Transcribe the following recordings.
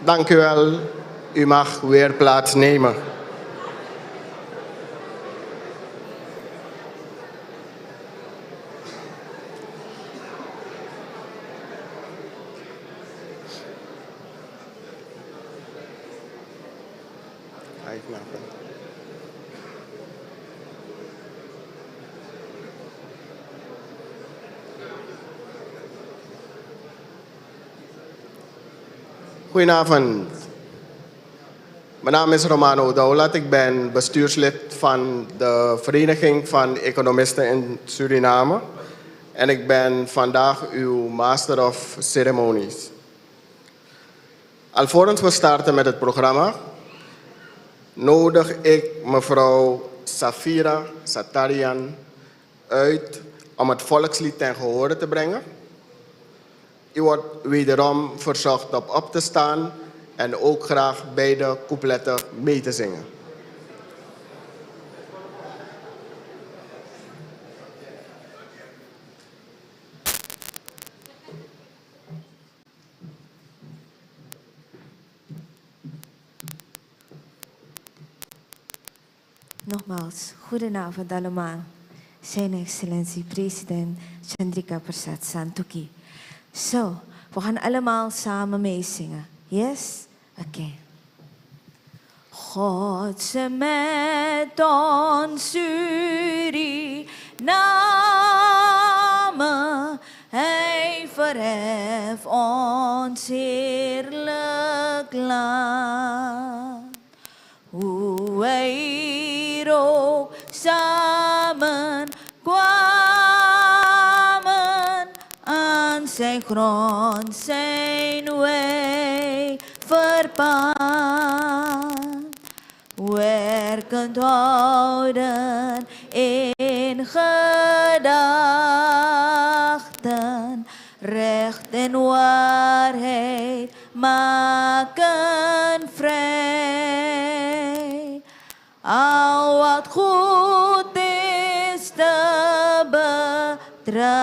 Dank u wel. U mag weer plaatsnemen. Goedenavond. Mijn naam is Romano Daulat. Ik ben bestuurslid van de Vereniging van Economisten in Suriname. En ik ben vandaag uw Master of Ceremonies. Alvorens we starten met het programma, nodig ik mevrouw Safira Satarian uit om het volkslied ten gehore te brengen. U wordt wederom verzocht op te staan en ook graag beide coupletten mee te zingen. Nogmaals, goedenavond allemaal. Zijn excellentie president Chandrika Persat Santokhi. Zo, we gaan allemaal samen meezingen. Yes? Oké. God ze met ons Suriname, hij verheft ons heerlijk land. Hoe wij hier ook samen kwamen, aan zijn grond zijn wij verpand. Werkend houden in gedachten, recht en waarheid maken vrij. Al wat goed is te betrachten,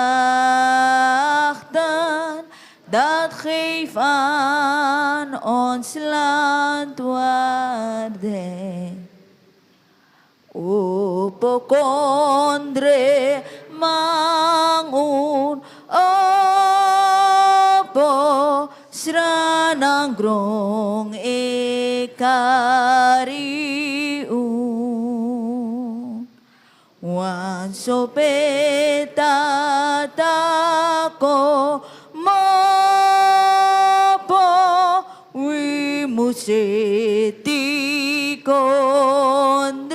dat geeft aan ons land waarde. Opokondre mangun opo sranang grong ekariun. Wan sopeta tako mopo wimuseti kondrebu.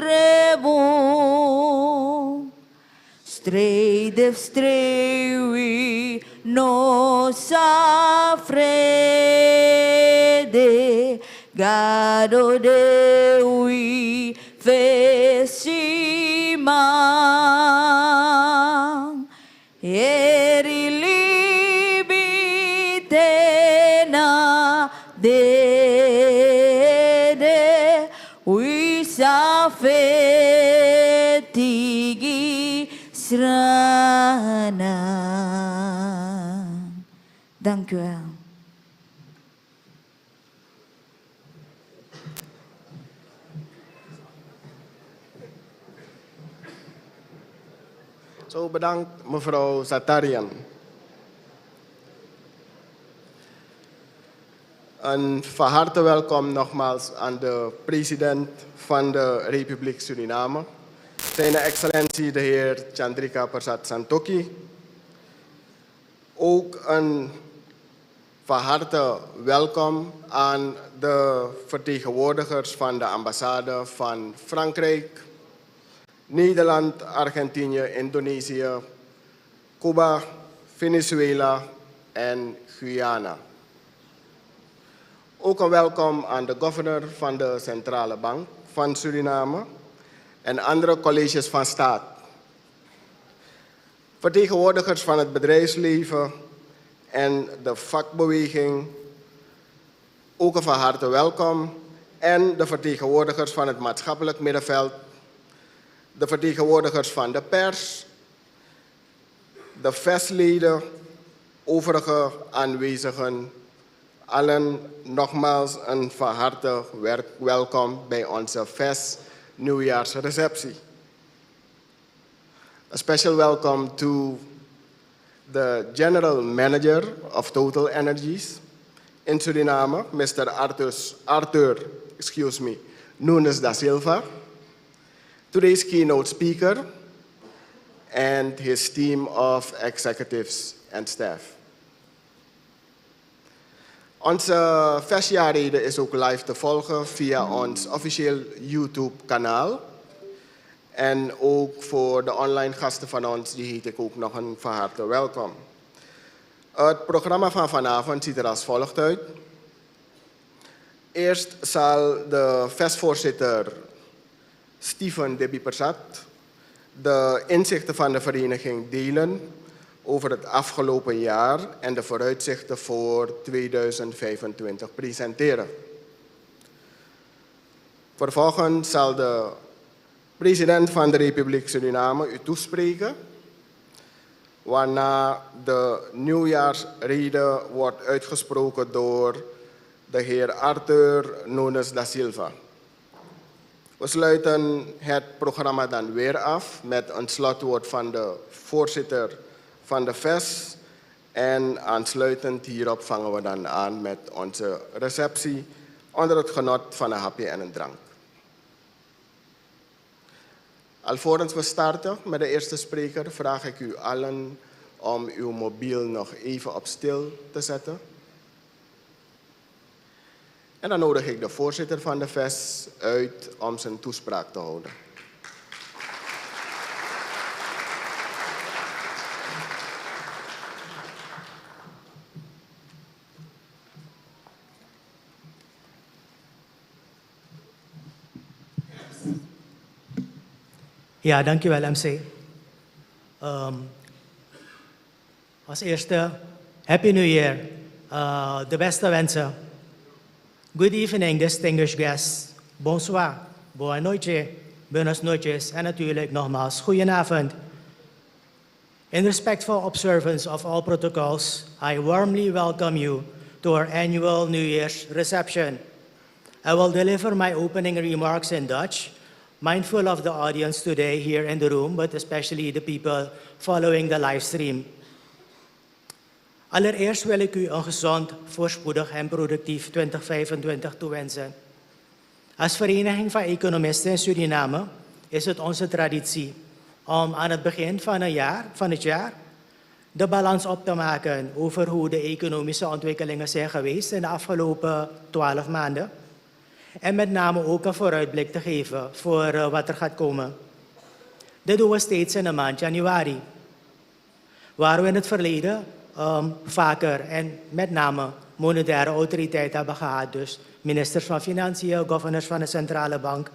Strewi no safrede gado dewi fesimang eri libitena de wisafetigi srana. Dank u wel. Zo, bedankt mevrouw Satarian. Een van harte welkom nogmaals aan de president van de Republiek Suriname, zijn excellentie de heer Chandrika Persat Santokhi. Ook een van harte welkom aan de vertegenwoordigers van de ambassade van Frankrijk, Nederland, Argentinië, Indonesië, Cuba, Venezuela en Guyana. Ook een welkom aan de governor van de Centrale Bank van Suriname en andere colleges van staat. Vertegenwoordigers van het bedrijfsleven en de vakbeweging, ook een van harte welkom. En de vertegenwoordigers van het maatschappelijk middenveld, de vertegenwoordigers van de pers, de VES-leden, overige aanwezigen, Allen nogmaals een van harte welkom bij onze VES Nieuwjaarsreceptie. A special welcome to the General Manager of TotalEnergies in Suriname, Mr. Artur, Nunes da Silva, today's keynote speaker, and his team of executives and staff. Onze VES-jaarrede is ook live te volgen via ons officieel YouTube-kanaal. En ook voor de online gasten van ons, die heet ik ook nog een van harte welkom. Het programma van vanavond ziet er als volgt uit. Eerst zal de VES-voorzitter Steven Debi-Persat de inzichten van de vereniging delen over het afgelopen jaar en de vooruitzichten voor 2025 presenteren. Vervolgens zal de president van de Republiek Suriname u toespreken, waarna de nieuwjaarsrede wordt uitgesproken door de heer Artur Nunes da Silva. We sluiten het programma dan weer af met een slotwoord van de voorzitter van de VES. En aansluitend hierop vangen we dan aan met onze receptie onder het genot van een hapje en een drank. Alvorens we starten met de eerste spreker vraag ik u allen om uw mobiel nog even op stil te zetten. En dan nodig ik de voorzitter van de VES uit om zijn toespraak te houden. Ja, dankjewel MC. Als eerste, Happy New Year. De beste wensen. Good evening, distinguished guests. Bonsoir, boa noite, buenas noches en natuurlijk nogmaals, goedenavond. In respectful observance of all protocols, I warmly welcome you to our annual New Year's reception. I will deliver my opening remarks in Dutch, mindful of the audience today here in the room, but especially the people following the live stream. Allereerst wil ik u een gezond, voorspoedig en productief 2025 toewensen. Als Vereniging van Economisten in Suriname is het onze traditie om aan het begin van het jaar de balans op te maken over hoe de economische ontwikkelingen zijn geweest in de afgelopen 12 maanden. En met name ook een vooruitblik te geven voor wat er gaat komen. Dit doen we steeds in de maand januari, waar we in het verleden vaker en met name monetaire autoriteit hebben gehad, dus ministers van Financiën, governors van de centrale bank,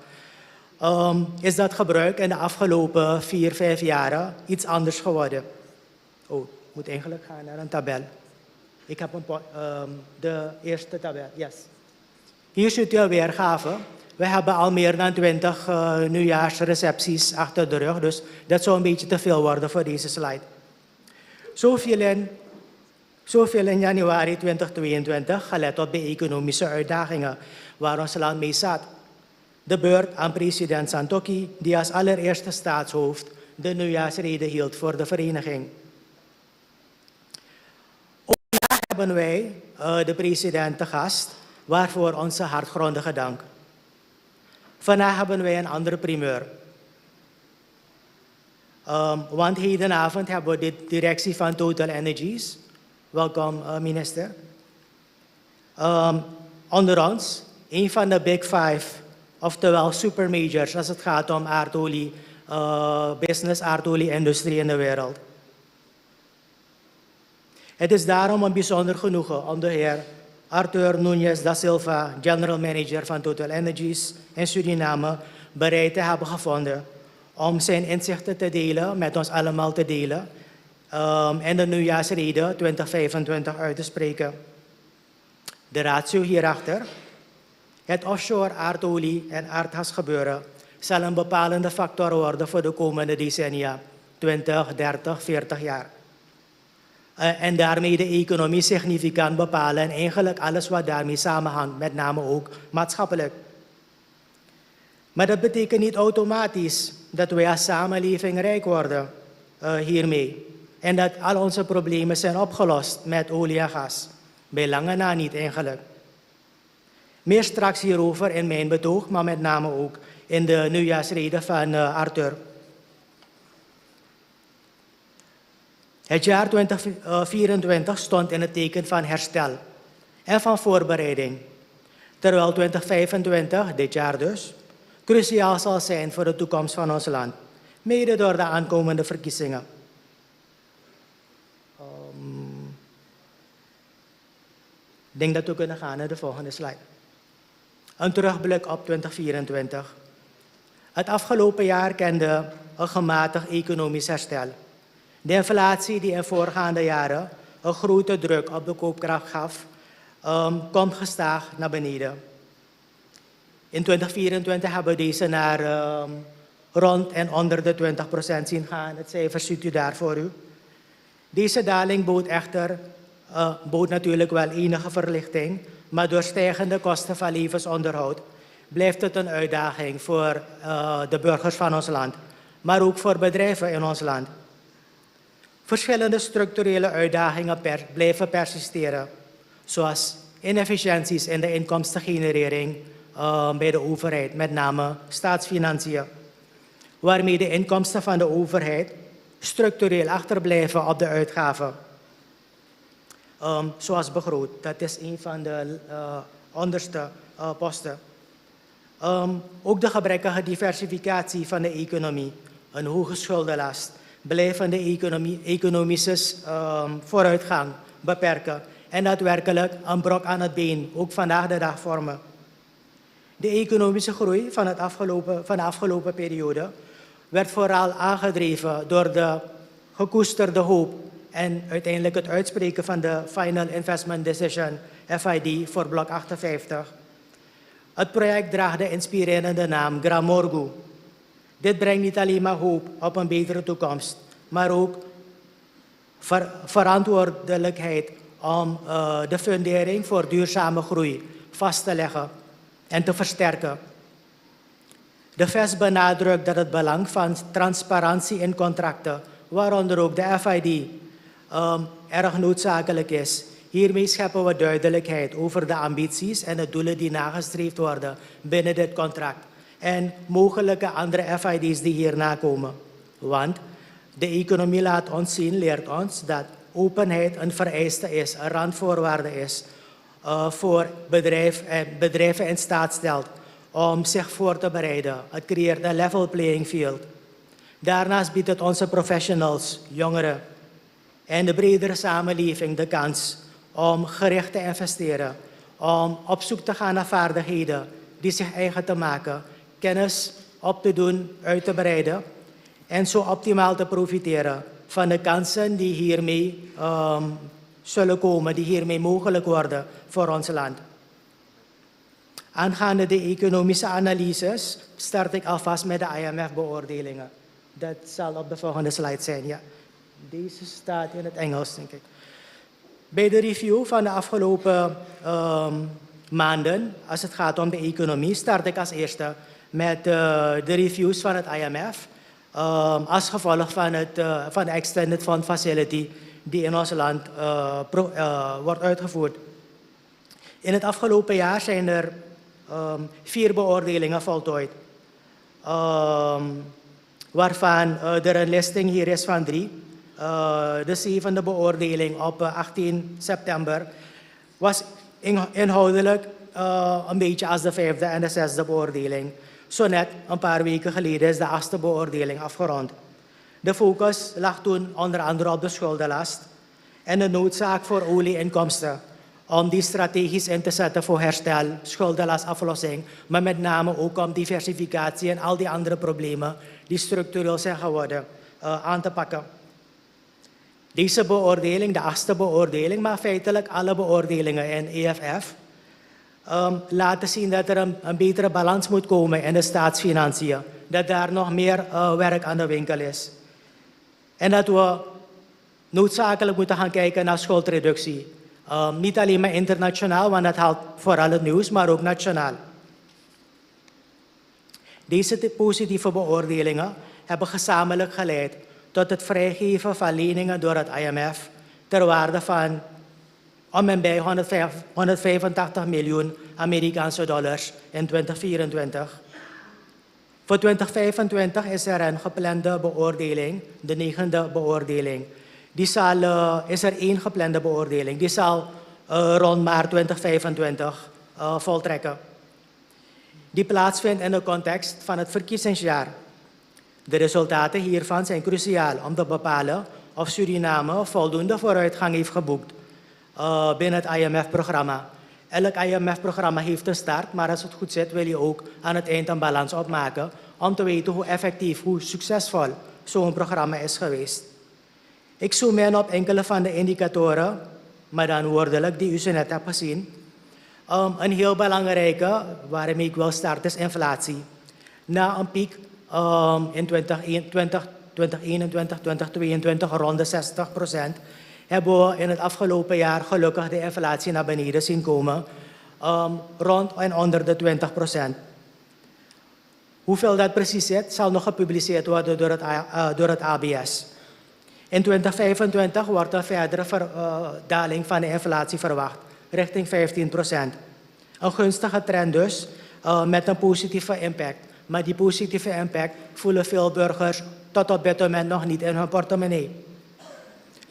is dat gebruik in de afgelopen 4-5 jaren iets anders geworden. Oh, ik moet eigenlijk gaan naar een tabel. Ik heb de eerste tabel, yes. Hier ziet u een weergave. We hebben al meer dan 20 nieuwjaarsrecepties achter de rug, dus dat zou een beetje te veel worden voor deze slide. Zoveel in januari 2022, gelet op de economische uitdagingen waar ons land mee zat. De beurt aan president Santokhi, die als allereerste staatshoofd de nieuwjaarsrede hield voor de vereniging. Ook vandaag hebben wij de president te gast, waarvoor onze hartgrondige dank. Vandaag hebben wij een andere primeur. Want hedenavond hebben we de directie van TotalEnergies. Welkom, minister. Onder ons, een van de Big Five, oftewel supermajors als het gaat om aardolie, aardolie-industrie in de wereld. Het is daarom een bijzonder genoegen om de heer Artur Nunes da Silva, General Manager van TotalEnergies in Suriname, bereid te hebben gevonden om zijn inzichten te delen, met ons allemaal te delen, en de nieuwjaarsrede 2025 uit te spreken. De ratio hierachter, het offshore aardolie- en aardgasgebeuren, zal een bepalende factor worden voor de komende decennia, 20, 30, 40 jaar. En daarmee de economie significant bepalen en eigenlijk alles wat daarmee samenhangt, met name ook maatschappelijk. Maar dat betekent niet automatisch dat wij als samenleving rijk worden hiermee. En dat al onze problemen zijn opgelost met olie en gas. Bij lange na niet eigenlijk. Meer straks hierover in mijn betoog, maar met name ook in de nieuwjaarsrede van Artur. Het jaar 2024 stond in het teken van herstel en van voorbereiding. Terwijl 2025, dit jaar dus, cruciaal zal zijn voor de toekomst van ons land. Mede door de aankomende verkiezingen. Ik denk dat we kunnen gaan naar de volgende slide. Een terugblik op 2024. Het afgelopen jaar kende een gematigd economisch herstel. De inflatie die in voorgaande jaren een grote druk op de koopkracht gaf, komt gestaag naar beneden. In 2024 hebben we deze naar rond en onder de 20% zien gaan. Het cijfer ziet u daar voor u. Deze daling bood natuurlijk wel enige verlichting, maar door stijgende kosten van levensonderhoud blijft het een uitdaging voor de burgers van ons land, maar ook voor bedrijven in ons land. Verschillende structurele uitdagingen blijven persisteren, zoals inefficiënties in de inkomstengenerering bij de overheid, met name staatsfinanciën, waarmee de inkomsten van de overheid structureel achterblijven op de uitgaven. Zoals begroot, dat is een van de onderste posten. Ook de gebrekkige diversificatie van de economie, een hoge schuldenlast, blijvende economische vooruitgang beperken en daadwerkelijk een brok aan het been, ook vandaag de dag vormen. De economische groei van de afgelopen periode werd vooral aangedreven door de gekoesterde hoop en uiteindelijk het uitspreken van de Final Investment Decision, FID, voor blok 58. Het project draagt de inspirerende naam Gramorgu. Dit brengt niet alleen maar hoop op een betere toekomst, maar ook verantwoordelijkheid om de fundering voor duurzame groei vast te leggen en te versterken. De VES benadrukt dat het belang van transparantie in contracten, waaronder ook de FID, erg noodzakelijk is. Hiermee scheppen we duidelijkheid over de ambities en de doelen die nagestreefd worden binnen dit contract en mogelijke andere FID's die hierna komen. Want de economie laat ons zien, leert ons dat openheid een vereiste is, een randvoorwaarde is voor bedrijven in staat stelt om zich voor te bereiden. Het creëert een level playing field. Daarnaast biedt het onze professionals, jongeren en de bredere samenleving de kans om gericht te investeren, om op zoek te gaan naar vaardigheden die zich eigen te maken, kennis op te doen, uit te breiden en zo optimaal te profiteren van de kansen die hiermee zullen komen, die hiermee mogelijk worden voor ons land. Aangaande de economische analyses start ik alvast met de IMF-beoordelingen. Dat zal op de volgende slide zijn. Ja. Deze staat in het Engels, denk ik. Bij de review van de afgelopen maanden, als het gaat om de economie, start ik als eerste met de reviews van het IMF als gevolg van de Extended Fund Facility die in ons land wordt uitgevoerd. In het afgelopen jaar zijn er 4 beoordelingen voltooid, waarvan er een listing hier is van 3. De 7e beoordeling op 18 september was inhoudelijk een beetje als de 5e en de 6e beoordeling. Zo net een paar weken geleden is de 8e beoordeling afgerond. De focus lag toen onder andere op de schuldenlast en de noodzaak voor olieinkomsten om die strategisch in te zetten voor herstel, schuldenlastaflossing, maar met name ook om diversificatie en al die andere problemen die structureel zijn geworden aan te pakken. Deze beoordeling, de 8e beoordeling, maar feitelijk alle beoordelingen in EFF, laten zien dat er een betere balans moet komen in de staatsfinanciën. Dat daar nog meer werk aan de winkel is. En dat we noodzakelijk moeten gaan kijken naar schuldreductie. Niet alleen maar internationaal, want dat haalt vooral het nieuws, maar ook nationaal. Deze positieve beoordelingen hebben gezamenlijk geleid tot het vrijgeven van leningen door het IMF ter waarde van om en bij 185 miljoen Amerikaanse dollars in 2024. Voor 2025 is er een geplande beoordeling, de 9e beoordeling. Is er 1 geplande beoordeling. Die zal rond maart 2025 voltrekken. Die plaatsvindt in de context van het verkiezingsjaar. De resultaten hiervan zijn cruciaal om te bepalen of Suriname voldoende vooruitgang heeft geboekt binnen het IMF-programma. Elk IMF-programma heeft een start, maar als het goed zit wil je ook aan het eind een balans opmaken om te weten hoe effectief, hoe succesvol zo'n programma is geweest. Ik zoom in op enkele van de indicatoren, maar dan woordelijk, die u zo net hebt gezien. Een heel belangrijke, waarmee ik wil starten, is inflatie. Na een piek in 2021, 2022 rond de 60%, hebben we in het afgelopen jaar gelukkig de inflatie naar beneden zien komen, rond en onder de 20%. Hoeveel dat precies zit, zal nog gepubliceerd worden door het ABS. In 2025 wordt een verdere daling van de inflatie verwacht, richting 15%. Een gunstige trend dus, met een positieve impact. Maar die positieve impact voelen veel burgers tot op dit moment nog niet in hun portemonnee.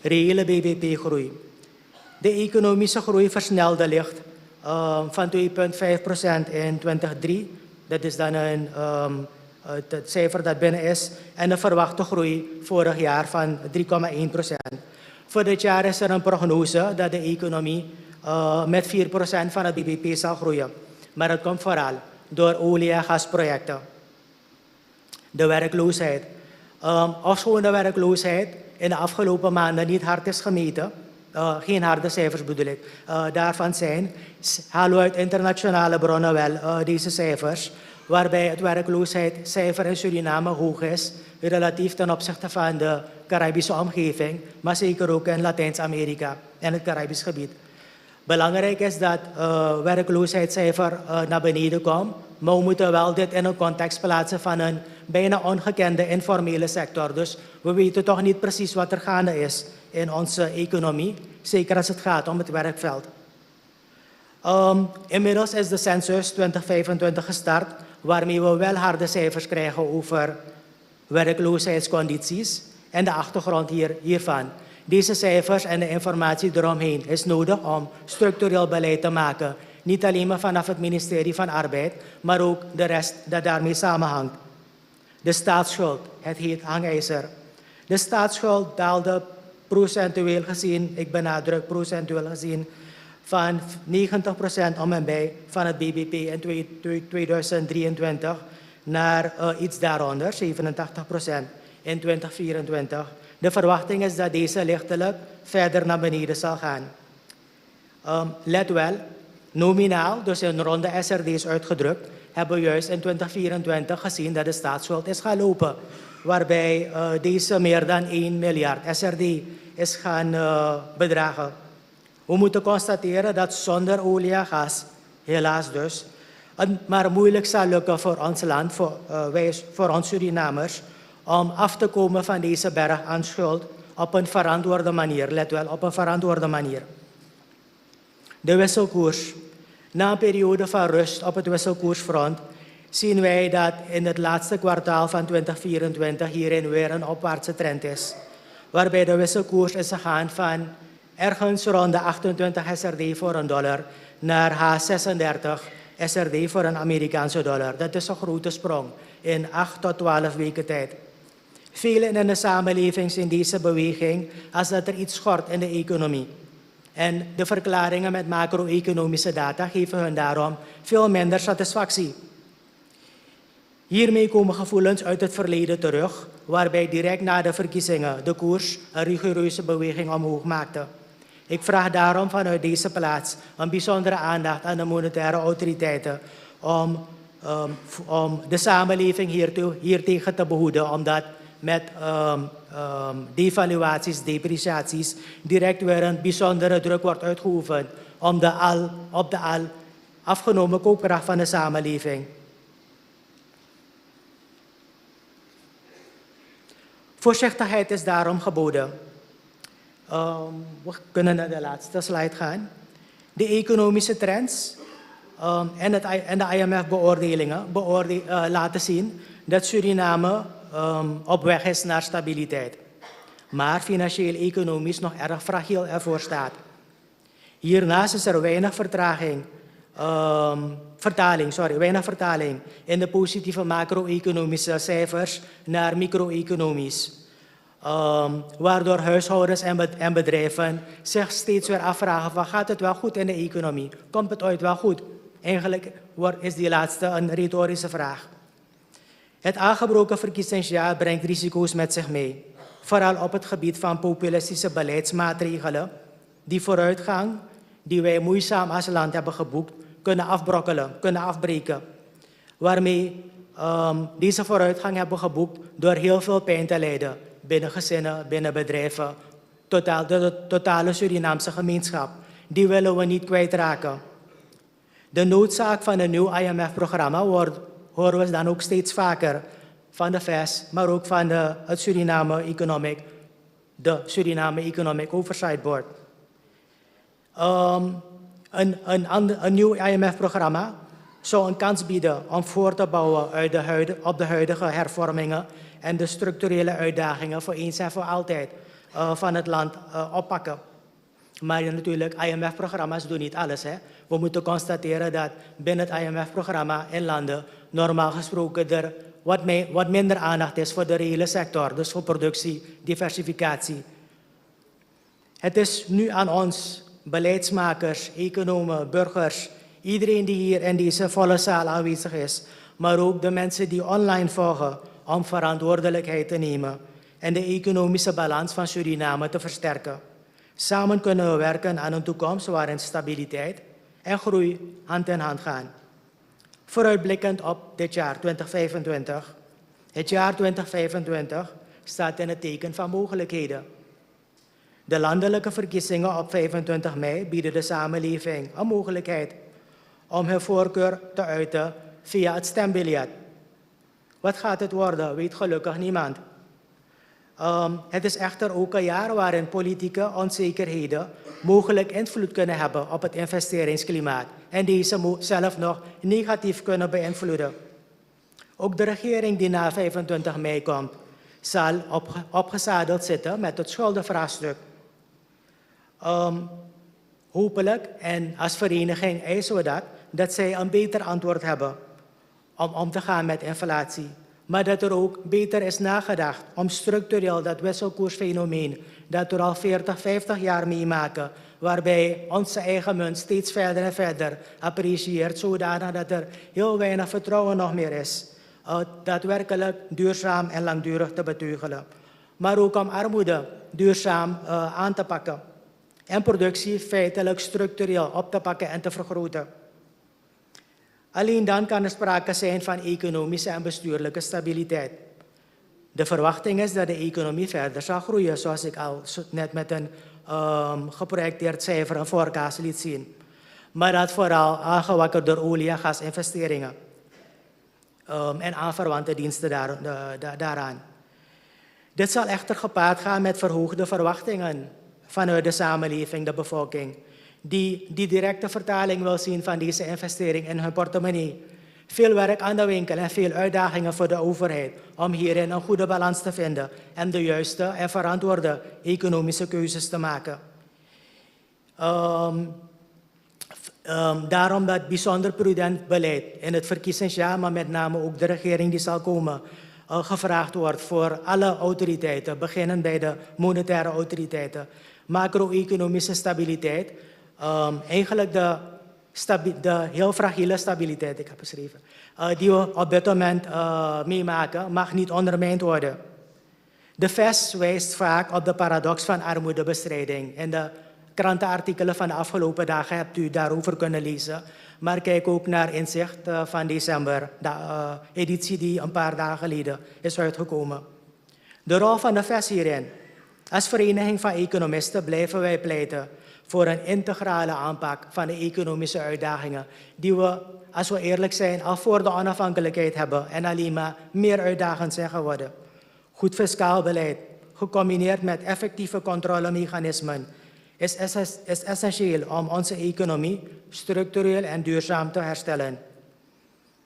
Reële BBP-groei. De economische groei versnelde licht van 2,5% in 2003. Dat is dan het cijfer dat binnen is. En de verwachte groei vorig jaar van 3,1%. Voor dit jaar is er een prognose dat de economie met 4% van het BBP zal groeien. Maar dat komt vooral door olie- en gasprojecten. De werkloosheid. Ofschoon de werkloosheid in de afgelopen maanden niet hard is gemeten, geen harde cijfers bedoel ik, daarvan halen we uit internationale bronnen wel deze cijfers, waarbij het werkloosheidscijfer in Suriname hoog is, relatief ten opzichte van de Caribische omgeving, maar zeker ook in Latijns-Amerika en het Caribisch gebied. Belangrijk is dat het werkloosheidscijfer naar beneden komt, maar we moeten wel dit in een context plaatsen van een bijna ongekende informele sector. Dus we weten toch niet precies wat er gaande is in onze economie, zeker als het gaat om het werkveld. Inmiddels is de census 2025 gestart, waarmee we wel harde cijfers krijgen over werkloosheidscondities en de achtergrond hiervan. Deze cijfers en de informatie eromheen is nodig om structureel beleid te maken. Niet alleen maar vanaf het ministerie van Arbeid, maar ook de rest dat daarmee samenhangt. De staatsschuld, het heet hangijzer. De staatsschuld daalde procentueel gezien, ik benadruk procentueel gezien, van 90% om en bij van het BBP in 2023 naar iets daaronder, 87% in 2024. De verwachting is dat deze lichtelijk verder naar beneden zal gaan. Let wel, nominaal, dus in ronde SRD's uitgedrukt, hebben we juist in 2024 gezien dat de staatsschuld is gaan lopen. Waarbij deze meer dan 1 miljard SRD is gaan bedragen. We moeten constateren dat zonder olie en gas, helaas dus, het maar moeilijk zal lukken voor ons land, voor ons Surinamers, om af te komen van deze berg aan schuld op een verantwoorde manier. Let wel, op een verantwoorde manier. De wisselkoers. Na een periode van rust op het wisselkoersfront zien wij dat in het laatste kwartaal van 2024 hierin weer een opwaartse trend is. Waarbij de wisselkoers is gegaan van ergens rond de 28 SRD voor een dollar naar H36 SRD voor een Amerikaanse dollar. Dat is een grote sprong in 8 tot 12 weken tijd. Velen in de samenleving zien deze beweging als dat er iets schort in de economie. En de verklaringen met macro-economische data geven hun daarom veel minder satisfactie. Hiermee komen gevoelens uit het verleden terug, waarbij direct na de verkiezingen de koers een rigoureuze beweging omhoog maakte. Ik vraag daarom vanuit deze plaats een bijzondere aandacht aan de monetaire autoriteiten om de samenleving hiertegen te behoeden, omdat met devaluaties, depreciaties, direct weer een bijzondere druk wordt uitgeoefend op de al afgenomen koopkracht van de samenleving. Voorzichtigheid is daarom geboden. We kunnen naar de laatste slide gaan. De economische trends en de IMF-beoordelingen laten zien dat Suriname op weg is naar stabiliteit. Maar financieel-economisch nog erg fragiel ervoor staat. Hiernaast is er weinig vertaling in de positieve macro-economische cijfers naar micro-economisch. Waardoor huishoudens en bedrijven zich steeds weer afvragen van gaat het wel goed in de economie? Komt het ooit wel goed? Eigenlijk is die laatste een retorische vraag. Het aangebroken verkiezingsjaar brengt risico's met zich mee. Vooral op het gebied van populistische beleidsmaatregelen die vooruitgang die wij moeizaam als land hebben geboekt kunnen afbreken. Waarmee deze vooruitgang hebben geboekt door heel veel pijn te lijden. Binnen gezinnen, binnen bedrijven, de totale Surinaamse gemeenschap. Die willen we niet kwijtraken. De noodzaak van een nieuw IMF-programma horen we dan ook steeds vaker van de VES, maar ook van de Suriname Economic Oversight Board. Een nieuw IMF-programma zou een kans bieden om voor te bouwen op de huidige hervormingen en de structurele uitdagingen voor eens en voor altijd van het land oppakken. Maar natuurlijk, IMF-programma's doen niet alles. Hè. We moeten constateren dat binnen het IMF-programma in landen normaal gesproken er wat minder aandacht is voor de reële sector, dus voor productie, diversificatie. Het is nu aan ons, beleidsmakers, economen, burgers, iedereen die hier in deze volle zaal aanwezig is, maar ook de mensen die online volgen, om verantwoordelijkheid te nemen en de economische balans van Suriname te versterken. Samen kunnen we werken aan een toekomst waarin stabiliteit en groei hand in hand gaan. Vooruitblikkend op dit jaar 2025. Het jaar 2025 staat in het teken van mogelijkheden. De landelijke verkiezingen op 25 mei bieden de samenleving een mogelijkheid om hun voorkeur te uiten via het stembiljet. Wat gaat het worden, weet gelukkig niemand. Het is echter ook een jaar waarin politieke onzekerheden mogelijk invloed kunnen hebben op het investeringsklimaat en deze zelf nog negatief kunnen beïnvloeden. Ook de regering die na 25 mei komt, zal opgezadeld zitten met het schuldenvraagstuk. Hopelijk, en als vereniging eisen we dat zij een beter antwoord hebben om te gaan met inflatie. Maar dat er ook beter is nagedacht om structureel dat wisselkoersfenomeen dat we al 40, 50 jaar meemaken, waarbij onze eigen munt steeds verder en verder apprecieert, zodanig dat er heel weinig vertrouwen nog meer is, daadwerkelijk duurzaam en langdurig te beteugelen. Maar ook om armoede duurzaam aan te pakken en productie feitelijk structureel op te pakken en te vergroten. Alleen dan kan er sprake zijn van economische en bestuurlijke stabiliteit. De verwachting is dat de economie verder zal groeien, zoals ik al net met een geprojecteerd cijfer een forecast liet zien. Maar dat vooral aangewakkerd door olie- en gasinvesteringen en aanverwante diensten daaraan. Dit zal echter gepaard gaan met verhoogde verwachtingen vanuit de samenleving, de bevolking, die directe vertaling wil zien van deze investering in hun portemonnee. Veel werk aan de winkel en veel uitdagingen voor de overheid om hierin een goede balans te vinden en de juiste en verantwoorde economische keuzes te maken. Daarom dat bijzonder prudent beleid in het verkiezingsjaar, maar met name ook de regering die zal komen, gevraagd wordt voor alle autoriteiten, beginnend bij de monetaire autoriteiten. Macro-economische stabiliteit, eigenlijk de heel fragiele stabiliteit, ik heb beschreven, die we op dit moment meemaken, mag niet ondermijnd worden. De VES wijst vaak op de paradox van armoedebestrijding. In de krantenartikelen van de afgelopen dagen hebt u daarover kunnen lezen. Maar kijk ook naar Inzicht van december, de editie die een paar dagen geleden is uitgekomen. De rol van de VES hierin. Als Vereniging van Economisten blijven wij pleiten voor een integrale aanpak van de economische uitdagingen die we, als we eerlijk zijn, al voor de onafhankelijkheid hebben en alleen maar meer uitdagend zijn geworden. Goed fiscaal beleid, gecombineerd met effectieve controlemechanismen, is essentieel om onze economie structureel en duurzaam te herstellen.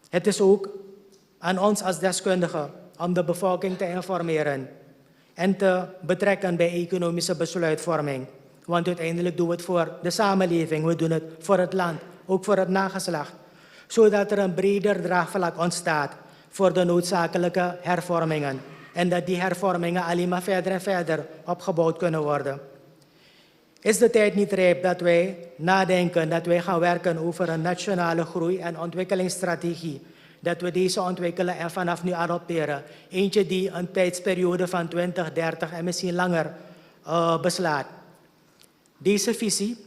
Het is ook aan ons als deskundigen om de bevolking te informeren en te betrekken bij economische besluitvorming. Want uiteindelijk doen we het voor de samenleving, we doen het voor het land, ook voor het nageslacht. Zodat er een breder draagvlak ontstaat voor de noodzakelijke hervormingen. En dat die hervormingen alleen maar verder en verder opgebouwd kunnen worden. Is de tijd niet rijp dat wij nadenken, dat wij gaan werken over een nationale groei- en ontwikkelingsstrategie? Dat we deze ontwikkelen en vanaf nu adopteren. Eentje die een tijdsperiode van 20, 30 en misschien langer beslaat. Deze visie,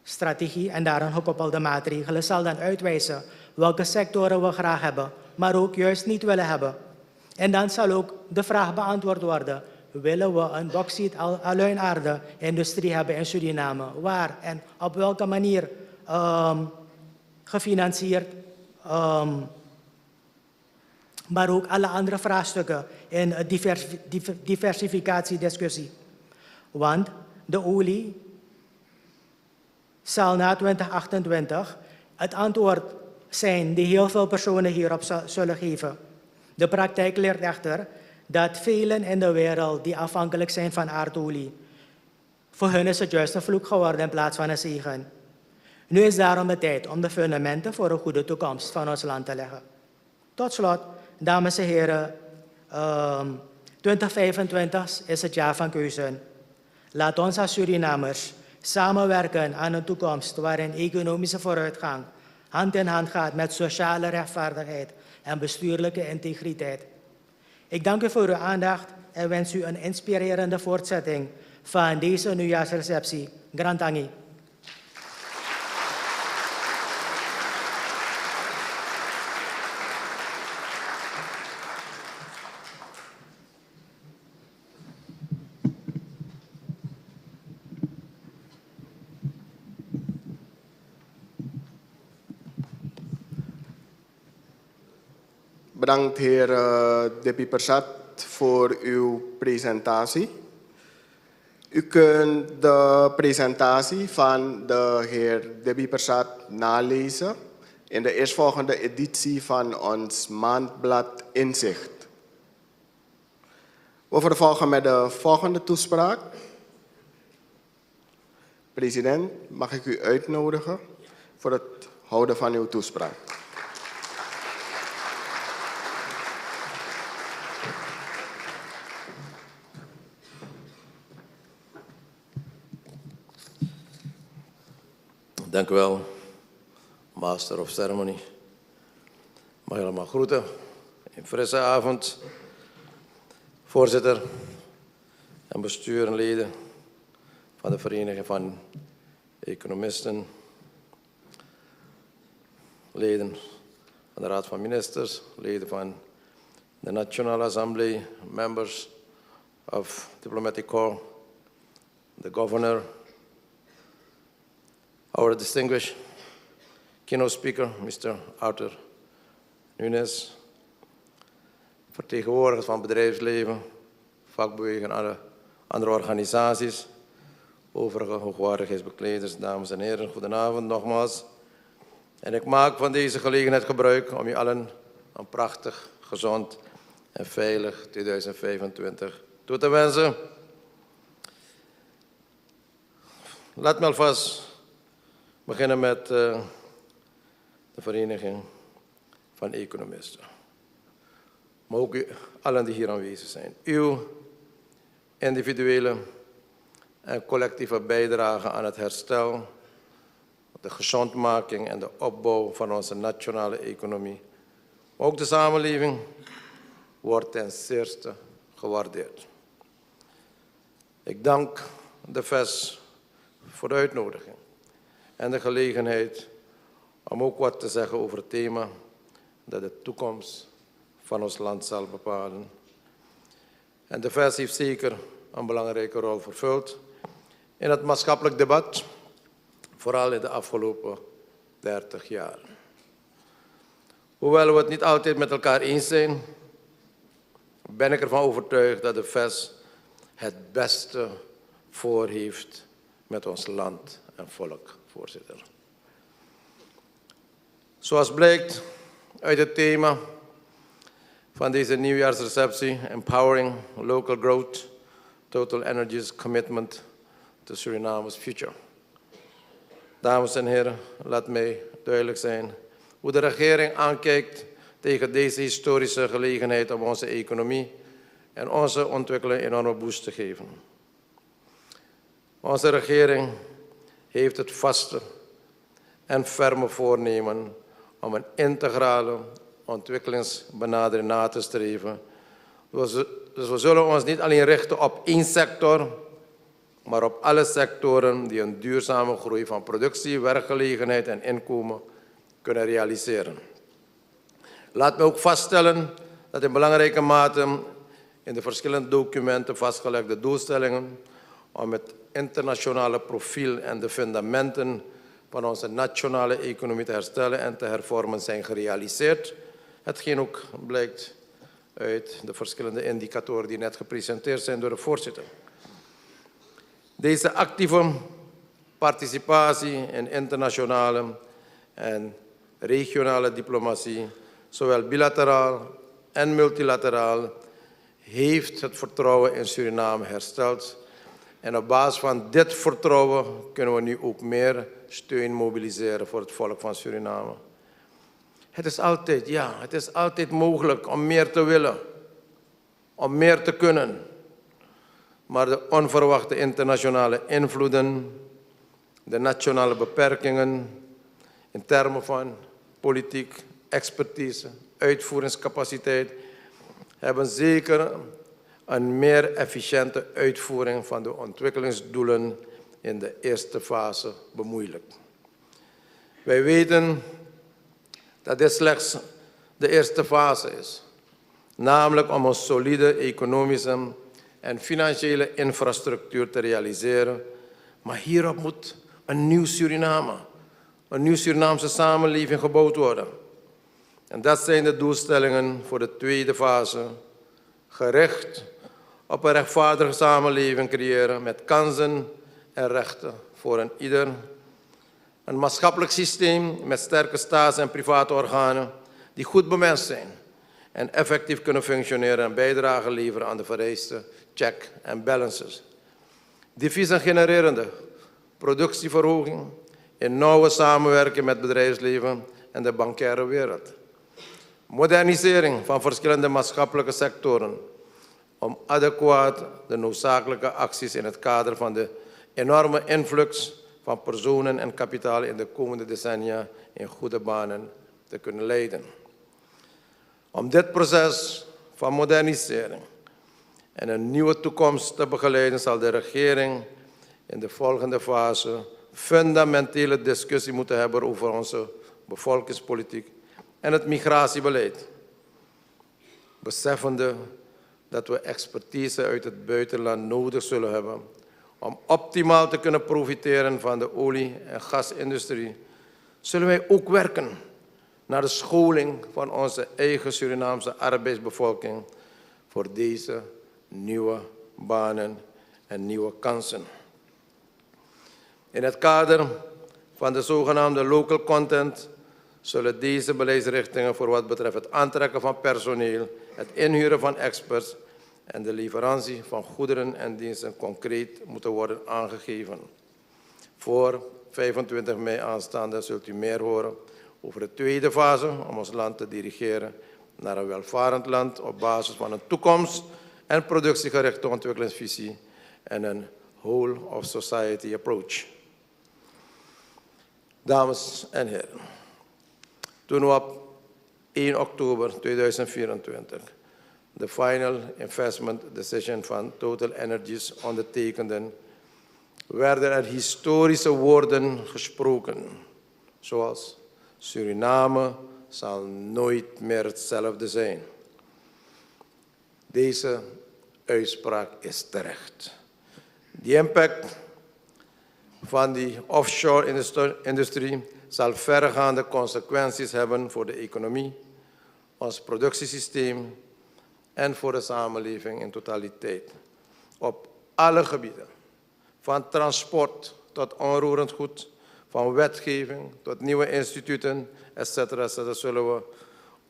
strategie en daaraan gekoppelde maatregelen zal dan uitwijzen welke sectoren we graag hebben, maar ook juist niet willen hebben. En dan zal ook de vraag beantwoord worden: willen we een bauxiet aluinaarde industrie hebben in Suriname? Waar en op welke manier gefinancierd? Maar ook alle andere vraagstukken in de diversificatiediscussie. Want de olie zal na 2028 het antwoord zijn die heel veel personen hierop zullen geven. De praktijk leert echter dat velen in de wereld die afhankelijk zijn van aardolie, voor hen is het juist een vloek geworden in plaats van een zegen. Nu is daarom de tijd om de fundamenten voor een goede toekomst van ons land te leggen. Tot slot, dames en heren, 2025 is het jaar van keuze. Laat ons als Surinamers samenwerken aan een toekomst waarin economische vooruitgang hand in hand gaat met sociale rechtvaardigheid en bestuurlijke integriteit. Ik dank u voor uw aandacht en wens u een inspirerende voortzetting van deze nieuwjaarsreceptie. Grand Tangi. Bedankt heer Depi Persat voor uw presentatie. U kunt de presentatie van de heer Depi Persat nalezen in de eerstvolgende editie van ons maandblad Inzicht. We vervolgen met de volgende toespraak. President, mag ik u uitnodigen voor het houden van uw toespraak. Dank u wel, Master of Ceremony. Mag je allemaal groeten. Een frisse avond, voorzitter en bestuur en leden van de Vereniging van Economisten, leden van de Raad van Ministers, leden van de Nationale Assembly, members of Diplomatic Corps, the Governor, our distinguished keynote speaker, Mr. Artur Nunes, vertegenwoordigers van bedrijfsleven, vakbeweging en andere organisaties, overige hoogwaardigheidsbekleders, dames en heren, goedenavond nogmaals. En ik maak van deze gelegenheid gebruik om u allen een prachtig, gezond en veilig 2025 toe te wensen. Laat me alvast beginnen met de Vereniging van Economisten. Maar ook u allen die hier aanwezig zijn. Uw individuele en collectieve bijdrage aan het herstel, de gezondmaking en de opbouw van onze nationale economie, maar ook de samenleving, wordt ten zeerste gewaardeerd. Ik dank de VES voor de uitnodiging en de gelegenheid om ook wat te zeggen over het thema dat de toekomst van ons land zal bepalen. En de VES heeft zeker een belangrijke rol vervuld in het maatschappelijk debat, vooral in de afgelopen 30 jaar. Hoewel we het niet altijd met elkaar eens zijn, ben ik ervan overtuigd dat de VES het beste voor heeft met ons land en volk, voorzitter. Zoals blijkt uit het thema van deze nieuwjaarsreceptie, Empowering Local Growth, TotalEnergies Commitment to Suriname's Future. Dames en heren, laat mij duidelijk zijn hoe de regering aankijkt tegen deze historische gelegenheid om onze economie en onze ontwikkeling een enorme boost te geven. Onze regering heeft het vaste en ferme voornemen om een integrale ontwikkelingsbenadering na te streven. Dus we zullen ons niet alleen richten op één sector, maar op alle sectoren die een duurzame groei van productie, werkgelegenheid en inkomen kunnen realiseren. Laat me ook vaststellen dat in belangrijke mate in de verschillende documenten vastgelegde doelstellingen om het internationale profiel en de fundamenten van onze nationale economie te herstellen en te hervormen zijn gerealiseerd. Hetgeen ook blijkt uit de verschillende indicatoren die net gepresenteerd zijn door de voorzitter. Deze actieve participatie in internationale en regionale diplomatie, zowel bilateraal en multilateraal, heeft het vertrouwen in Suriname hersteld. En op basis van dit vertrouwen kunnen we nu ook meer steun mobiliseren voor het volk van Suriname. Het is altijd mogelijk om meer te willen, om meer te kunnen. Maar de onverwachte internationale invloeden, de nationale beperkingen in termen van politiek, expertise, uitvoeringscapaciteit, hebben zeker een meer efficiënte uitvoering van de ontwikkelingsdoelen in de eerste fase bemoeilijkt. Wij weten dat dit slechts de eerste fase is, namelijk om een solide economische en financiële infrastructuur te realiseren. Maar hierop moet een nieuw Suriname, een nieuw Surinaamse samenleving gebouwd worden. En dat zijn de doelstellingen voor de tweede fase, gericht op een rechtvaardige samenleving creëren met kansen en rechten voor een ieder. Een maatschappelijk systeem met sterke staats- en private organen die goed bemenst zijn en effectief kunnen functioneren en bijdrage leveren aan de vereiste check en balances. Deviezen genererende productieverhoging in nauwe samenwerking met het bedrijfsleven en de bankaire wereld. Modernisering van verschillende maatschappelijke sectoren om adequaat de noodzakelijke acties in het kader van de enorme influx van personen en kapitaal in de komende decennia in goede banen te kunnen leiden. Om dit proces van modernisering en een nieuwe toekomst te begeleiden zal de regering in de volgende fase fundamentele discussie moeten hebben over onze bevolkingspolitiek en het migratiebeleid. Beseffende dat we expertise uit het buitenland nodig zullen hebben om optimaal te kunnen profiteren van de olie- en gasindustrie, zullen wij ook werken naar de scholing van onze eigen Surinaamse arbeidsbevolking voor deze nieuwe banen en nieuwe kansen. In het kader van de zogenaamde local content zullen deze beleidsrichtingen voor wat betreft het aantrekken van personeel, het inhuren van experts en de leverantie van goederen en diensten concreet moeten worden aangegeven. Voor 25 mei aanstaande zult u meer horen over de tweede fase om ons land te dirigeren naar een welvarend land op basis van een toekomst- en productiegerichte ontwikkelingsvisie en een whole of society approach. Dames en heren, toen we op 1 oktober 2024 de Final Investment Decision van TotalEnergies ondertekenden, werden er historische woorden gesproken, zoals Suriname zal nooit meer hetzelfde zijn. Deze uitspraak is terecht. De impact van die offshore-industrie zal verregaande consequenties hebben voor de economie, ons productiesysteem en voor de samenleving in totaliteit. Op alle gebieden, van transport tot onroerend goed, van wetgeving tot nieuwe instituten, etc., zullen we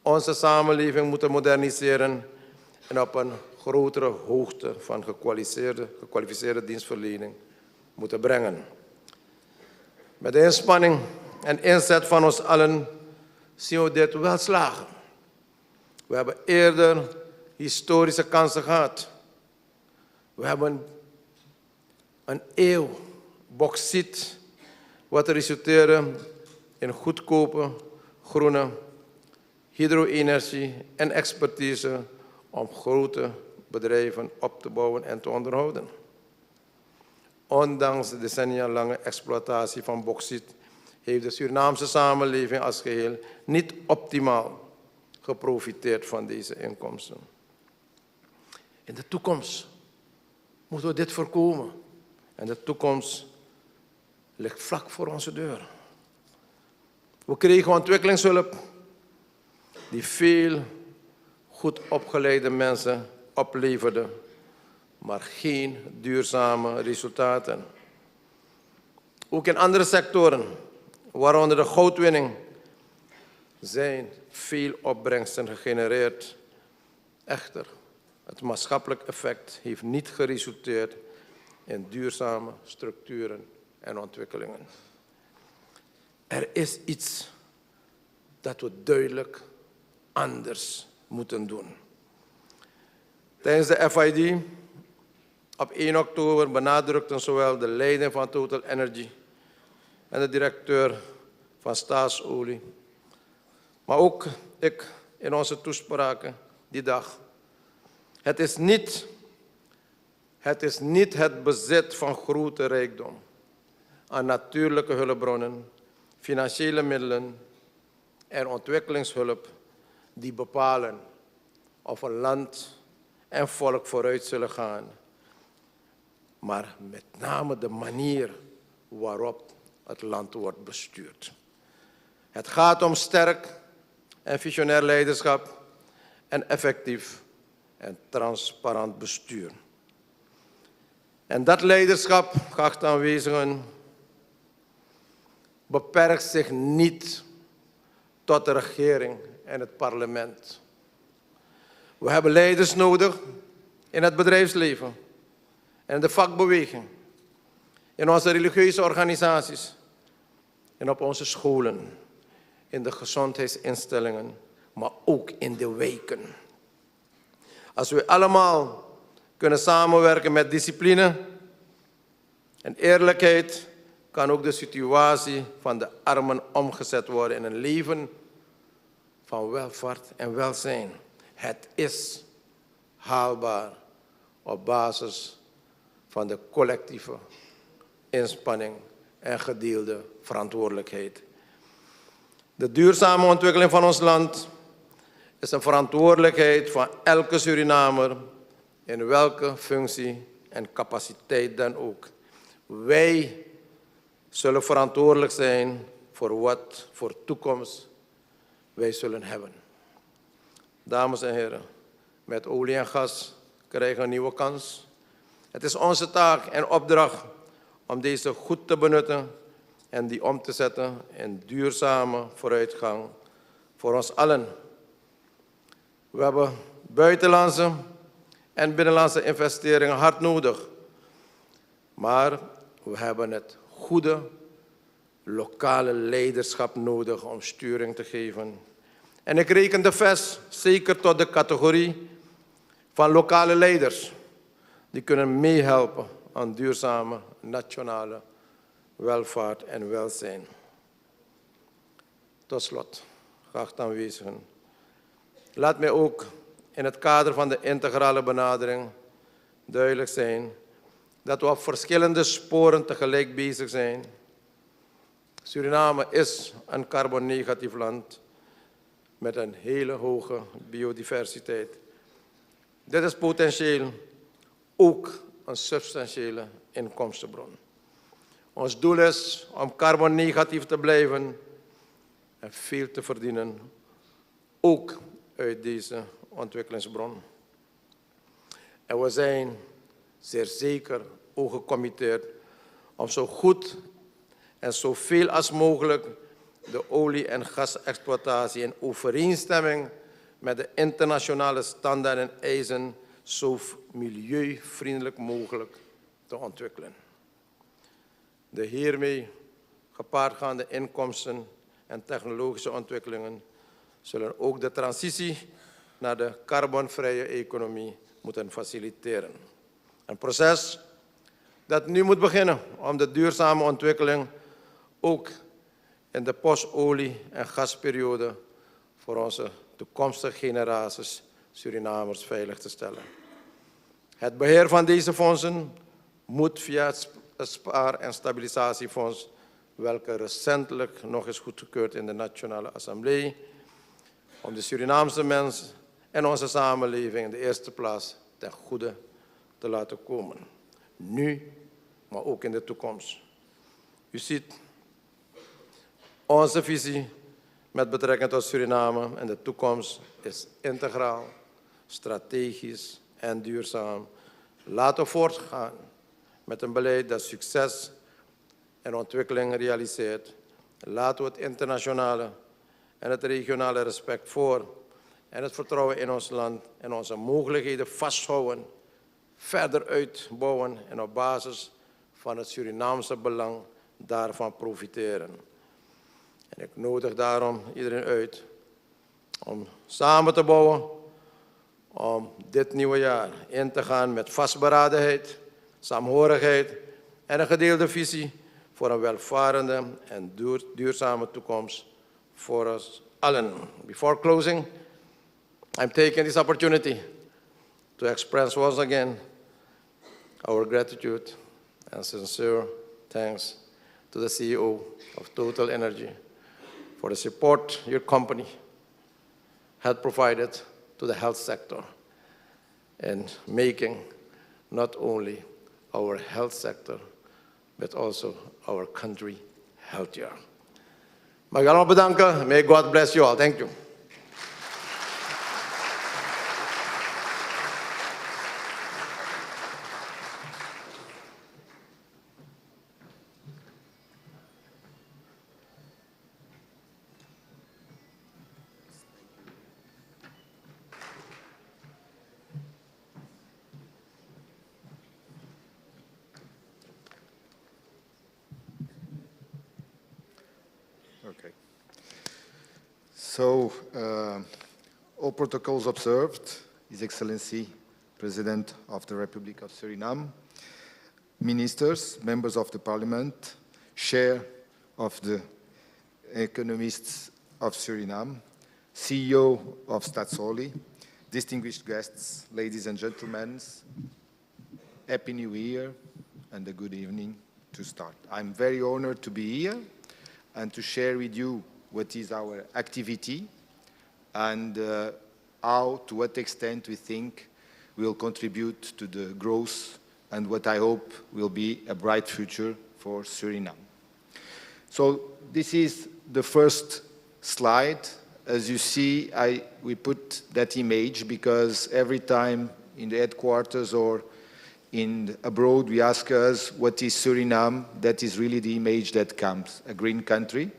onze samenleving moeten moderniseren en op een grotere hoogte van gekwalificeerde dienstverlening moeten brengen. Met de inspanning en inzet van ons allen zien we dit wel slagen. We hebben eerder historische kansen gehad. We hebben een eeuw bauxiet, wat resulteerde in goedkope, groene hydro-energie en expertise om grote bedrijven op te bouwen en te onderhouden. Ondanks de decennia lange exploitatie van bauxiet heeft de Surinaamse samenleving als geheel niet optimaal geprofiteerd van deze inkomsten. In de toekomst moeten we dit voorkomen. En de toekomst ligt vlak voor onze deur. We kregen ontwikkelingshulp die veel goed opgeleide mensen opleverde, maar geen duurzame resultaten. Ook in andere sectoren, waaronder de goudwinning, zijn veel opbrengsten gegenereerd. Echter, het maatschappelijk effect heeft niet geresulteerd in duurzame structuren en ontwikkelingen. Er is iets dat we duidelijk anders moeten doen. Tijdens de FID op 1 oktober benadrukten zowel de leiding van TotalEnergies en de directeur van Staatsolie, maar ook ik in onze toespraken die dag. Het is niet het bezit van grote rijkdom aan natuurlijke hulpbronnen, financiële middelen en ontwikkelingshulp die bepalen of een land en volk vooruit zullen gaan, maar met name de manier waarop het land wordt bestuurd. Het gaat om sterk en visionair leiderschap en effectief en transparant bestuur. En dat leiderschap, geachte aanwezigen, beperkt zich niet tot de regering en het parlement. We hebben leiders nodig in het bedrijfsleven en de vakbeweging, in onze religieuze organisaties en op onze scholen, in de gezondheidsinstellingen, maar ook in de wijken. Als we allemaal kunnen samenwerken met discipline en eerlijkheid, kan ook de situatie van de armen omgezet worden in een leven van welvaart en welzijn. Het is haalbaar op basis van de collectieve inspanning en gedeelde verantwoordelijkheid. De duurzame ontwikkeling van ons land is een verantwoordelijkheid van elke Surinamer, in welke functie en capaciteit dan ook. Wij zullen verantwoordelijk zijn voor wat voor toekomst wij zullen hebben. Dames en heren, met olie en gas krijgen we een nieuwe kans. Het is onze taak en opdracht om deze goed te benutten en die om te zetten in duurzame vooruitgang voor ons allen. We hebben buitenlandse en binnenlandse investeringen hard nodig. Maar we hebben het goede lokale leiderschap nodig om sturing te geven. En ik reken de VES zeker tot de categorie van lokale leiders. Die kunnen meehelpen aan duurzame nationale welvaart en welzijn. Tot slot, geachte aanwezigen. Laat mij ook in het kader van de integrale benadering duidelijk zijn dat we op verschillende sporen tegelijk bezig zijn. Suriname is een carbonnegatief land met een hele hoge biodiversiteit. Dit is potentieel ook een substantiële inkomstenbron. Ons doel is om carbonnegatief te blijven en veel te verdienen, ook uit deze ontwikkelingsbron. En we zijn zeer zeker ook gecommitteerd om zo goed en zoveel als mogelijk de olie- en gasexploitatie in overeenstemming met de internationale standaarden en eisen zo milieuvriendelijk mogelijk te ontwikkelen. De hiermee gepaardgaande inkomsten en technologische ontwikkelingen zullen ook de transitie naar de carbonvrije economie moeten faciliteren. Een proces dat nu moet beginnen om de duurzame ontwikkeling ook in de post-olie- en gasperiode voor onze toekomstige generaties Surinamers veilig te stellen. Het beheer van deze fondsen moet via het Spaar- en Stabilisatiefonds, welke recentelijk nog is goedgekeurd in de Nationale Assemblée, om de Surinaamse mens en onze samenleving in de eerste plaats ten goede te laten komen. Nu, maar ook in de toekomst. U ziet, onze visie met betrekking tot Suriname en de toekomst is integraal, strategisch en duurzaam. Laten we voortgaan met een beleid dat succes en ontwikkeling realiseert. Laten we het internationale en het regionale respect voor en het vertrouwen in ons land en onze mogelijkheden vasthouden, verder uitbouwen en op basis van het Surinaamse belang daarvan profiteren. En ik nodig daarom iedereen uit om samen te bouwen, om dit nieuwe jaar in te gaan met vastberadenheid, saamhorigheid en een gedeelde visie voor een welvarende en duurzame toekomst voor ons allen. Before closing, I'm taking this opportunity to express once again our gratitude and sincere thanks to the CEO of TotalEnergies for the support your company had provided to the health sector in making not only our health sector, but also our country healthier. Mag ik allemaal bedanken. May God bless you all. Thank you. Okay. So, all protocols observed, His Excellency, President of the Republic of Suriname, ministers, members of the Parliament, Chair of the Economists of Suriname, CEO of Stadsoli, distinguished guests, ladies and gentlemen, Happy New Year and a good evening to start. I'm very honored to be here and to share with you what is our activity and how, to what extent we think will contribute to the growth and what I hope will be a bright future for Suriname. So this is the first slide. As you see, we put that image because every time in the headquarters or abroad we ask us what is Suriname, that is really the image that comes. A green country,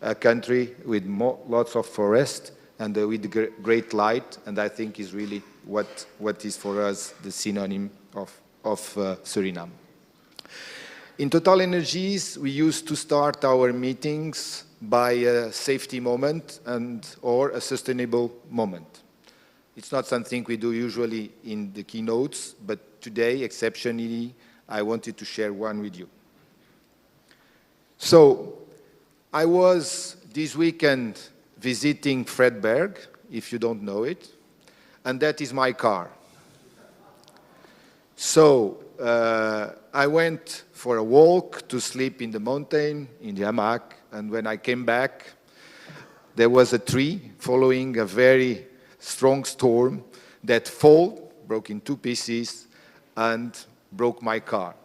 a country with lots of forest and with great light, and I think is really what is for us the synonym of Suriname. In TotalEnergies, we used to start our meetings by a safety moment or a sustainable moment. It's not something we do usually in the keynotes, but today, exceptionally, I wanted to share one with you. So, I was this weekend visiting Fredberg, if you don't know it, and that is my car. So, I went for a walk to sleep in the mountain, in the hammock, and when I came back, there was a tree following a very strong storm that broke in two pieces, and broke my car.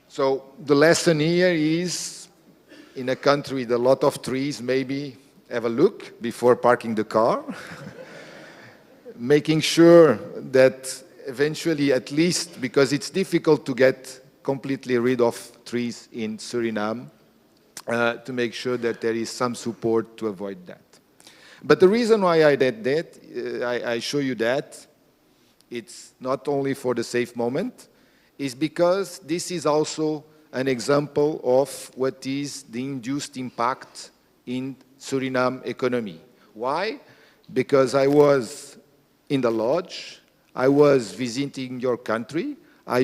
So the lesson here is, in a country with a lot of trees, maybe have a look before parking the car, making sure that eventually, at least, because it's difficult to get completely rid of trees in Suriname, to make sure that there is some support to avoid that. But the reason why I did that, I show you that, it's not only for the safe moment, is because this is also an example of what is the induced impact in Suriname economy. Why? Because I was in the lodge, I was visiting your country, I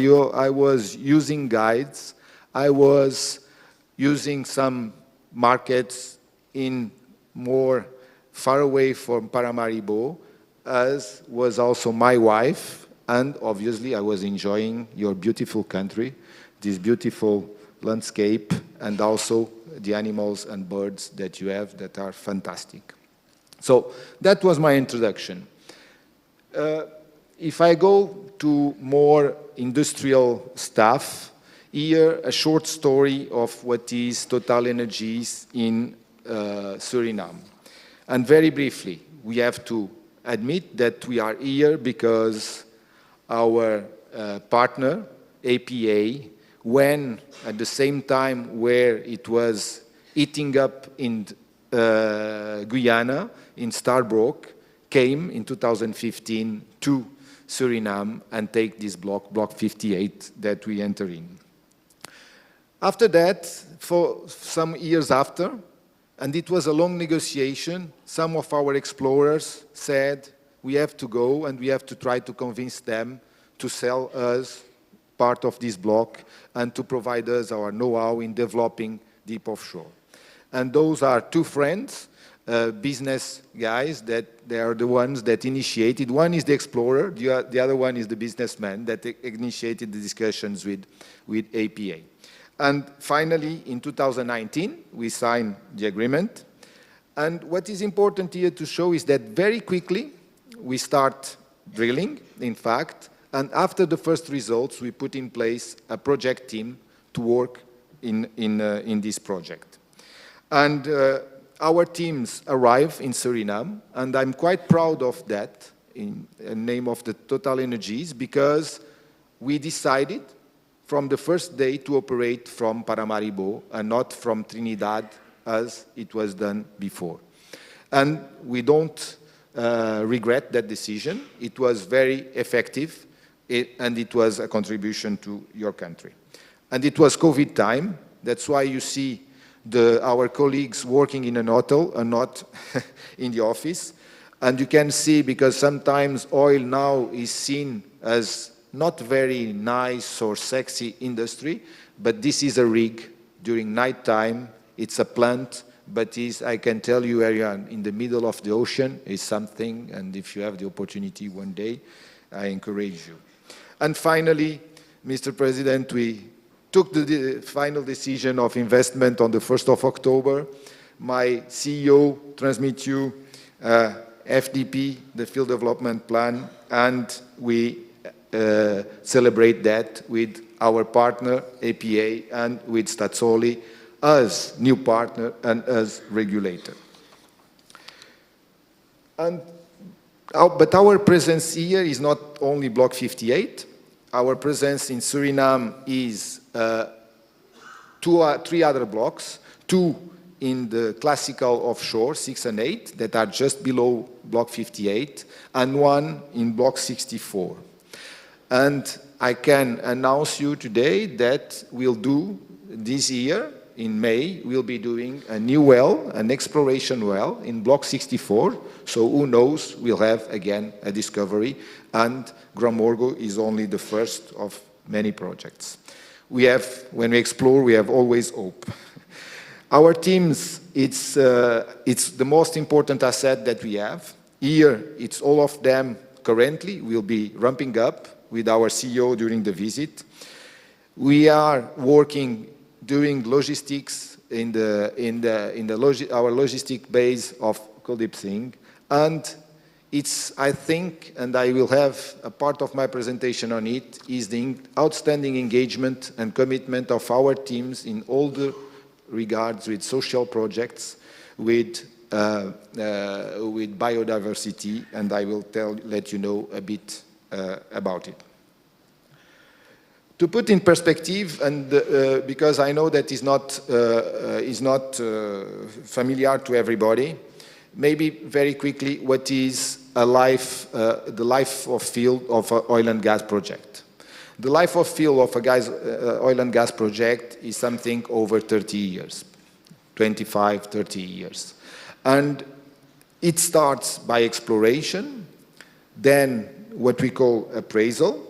was using guides, I was using some markets in more far away from Paramaribo, as was also my wife, and obviously I was enjoying your beautiful country, this beautiful landscape, and also the animals and birds that you have that are fantastic. So that was my introduction. If I go to more industrial stuff, here a short story of what is TotalEnergies in Suriname. And very briefly, we have to admit that we are here because our partner, APA, when at the same time where it was eating up in Guyana, in Starbrook, came in 2015 to Suriname and take this block 58 that we enter in. After that, for some years after, and it was a long negotiation, some of our explorers said, we have to go and we have to try to convince them to sell us part of this block and to provide us our know-how in developing deep offshore. And those are two friends, business guys, that they are the ones that initiated. One is the explorer, the other one is the businessman that initiated the discussions with APA. And finally, in 2019, we signed the agreement. And what is important here to show is that very quickly, we start drilling, in fact, and after the first results, we put in place a project team to work in this project. And our teams arrive in Suriname, and I'm quite proud of that in the name of the TotalEnergies, because we decided from the first day to operate from Paramaribo and not from Trinidad as it was done before. And we don't regret that decision. It was very effective, and it was a contribution to your country. And it was COVID time. That's why you see our colleagues working in an hotel and not in the office. And you can see, because sometimes oil now is seen as not very nice or sexy industry, but this is a rig during night time. It's a plant, but I can tell you, area in the middle of the ocean is something, and if you have the opportunity one day, I encourage you. And finally, Mr. President, we took the final decision of investment on the 1st of October. My CEO transmits you FDP, the Field Development Plan, and we celebrate that with our partner, APA, and with Stazzoli as new partner and as regulator. But our presence here is not only Block 58. Our presence in Suriname is three other blocks, two in the classical offshore, 6 and 8, that are just below Block 58, and one in Block 64. And I can announce you today that we'll do this year, in May, we'll be doing a new well, an exploration well in Block 64. So who knows, we'll have again a discovery, and Gramorgo is only the first of many projects. When we explore, we have always hope. Our teams, it's the most important asset that we have. Here, it's all of them currently. We'll be ramping up with our CEO during the visit. We are working, doing logistics in our logistic base of Kuldip Singh, and It's, I think, and I will have a part of my presentation on it, is the outstanding engagement and commitment of our teams in all the regards with social projects, with biodiversity, and I will let you know a bit about it. To put in perspective, and because I know that is not familiar to everybody, maybe very quickly, what is the life of field of an oil and gas project? The life of field of a oil and gas project is something over 30 years, 25, 30 years. And it starts by exploration, then what we call appraisal.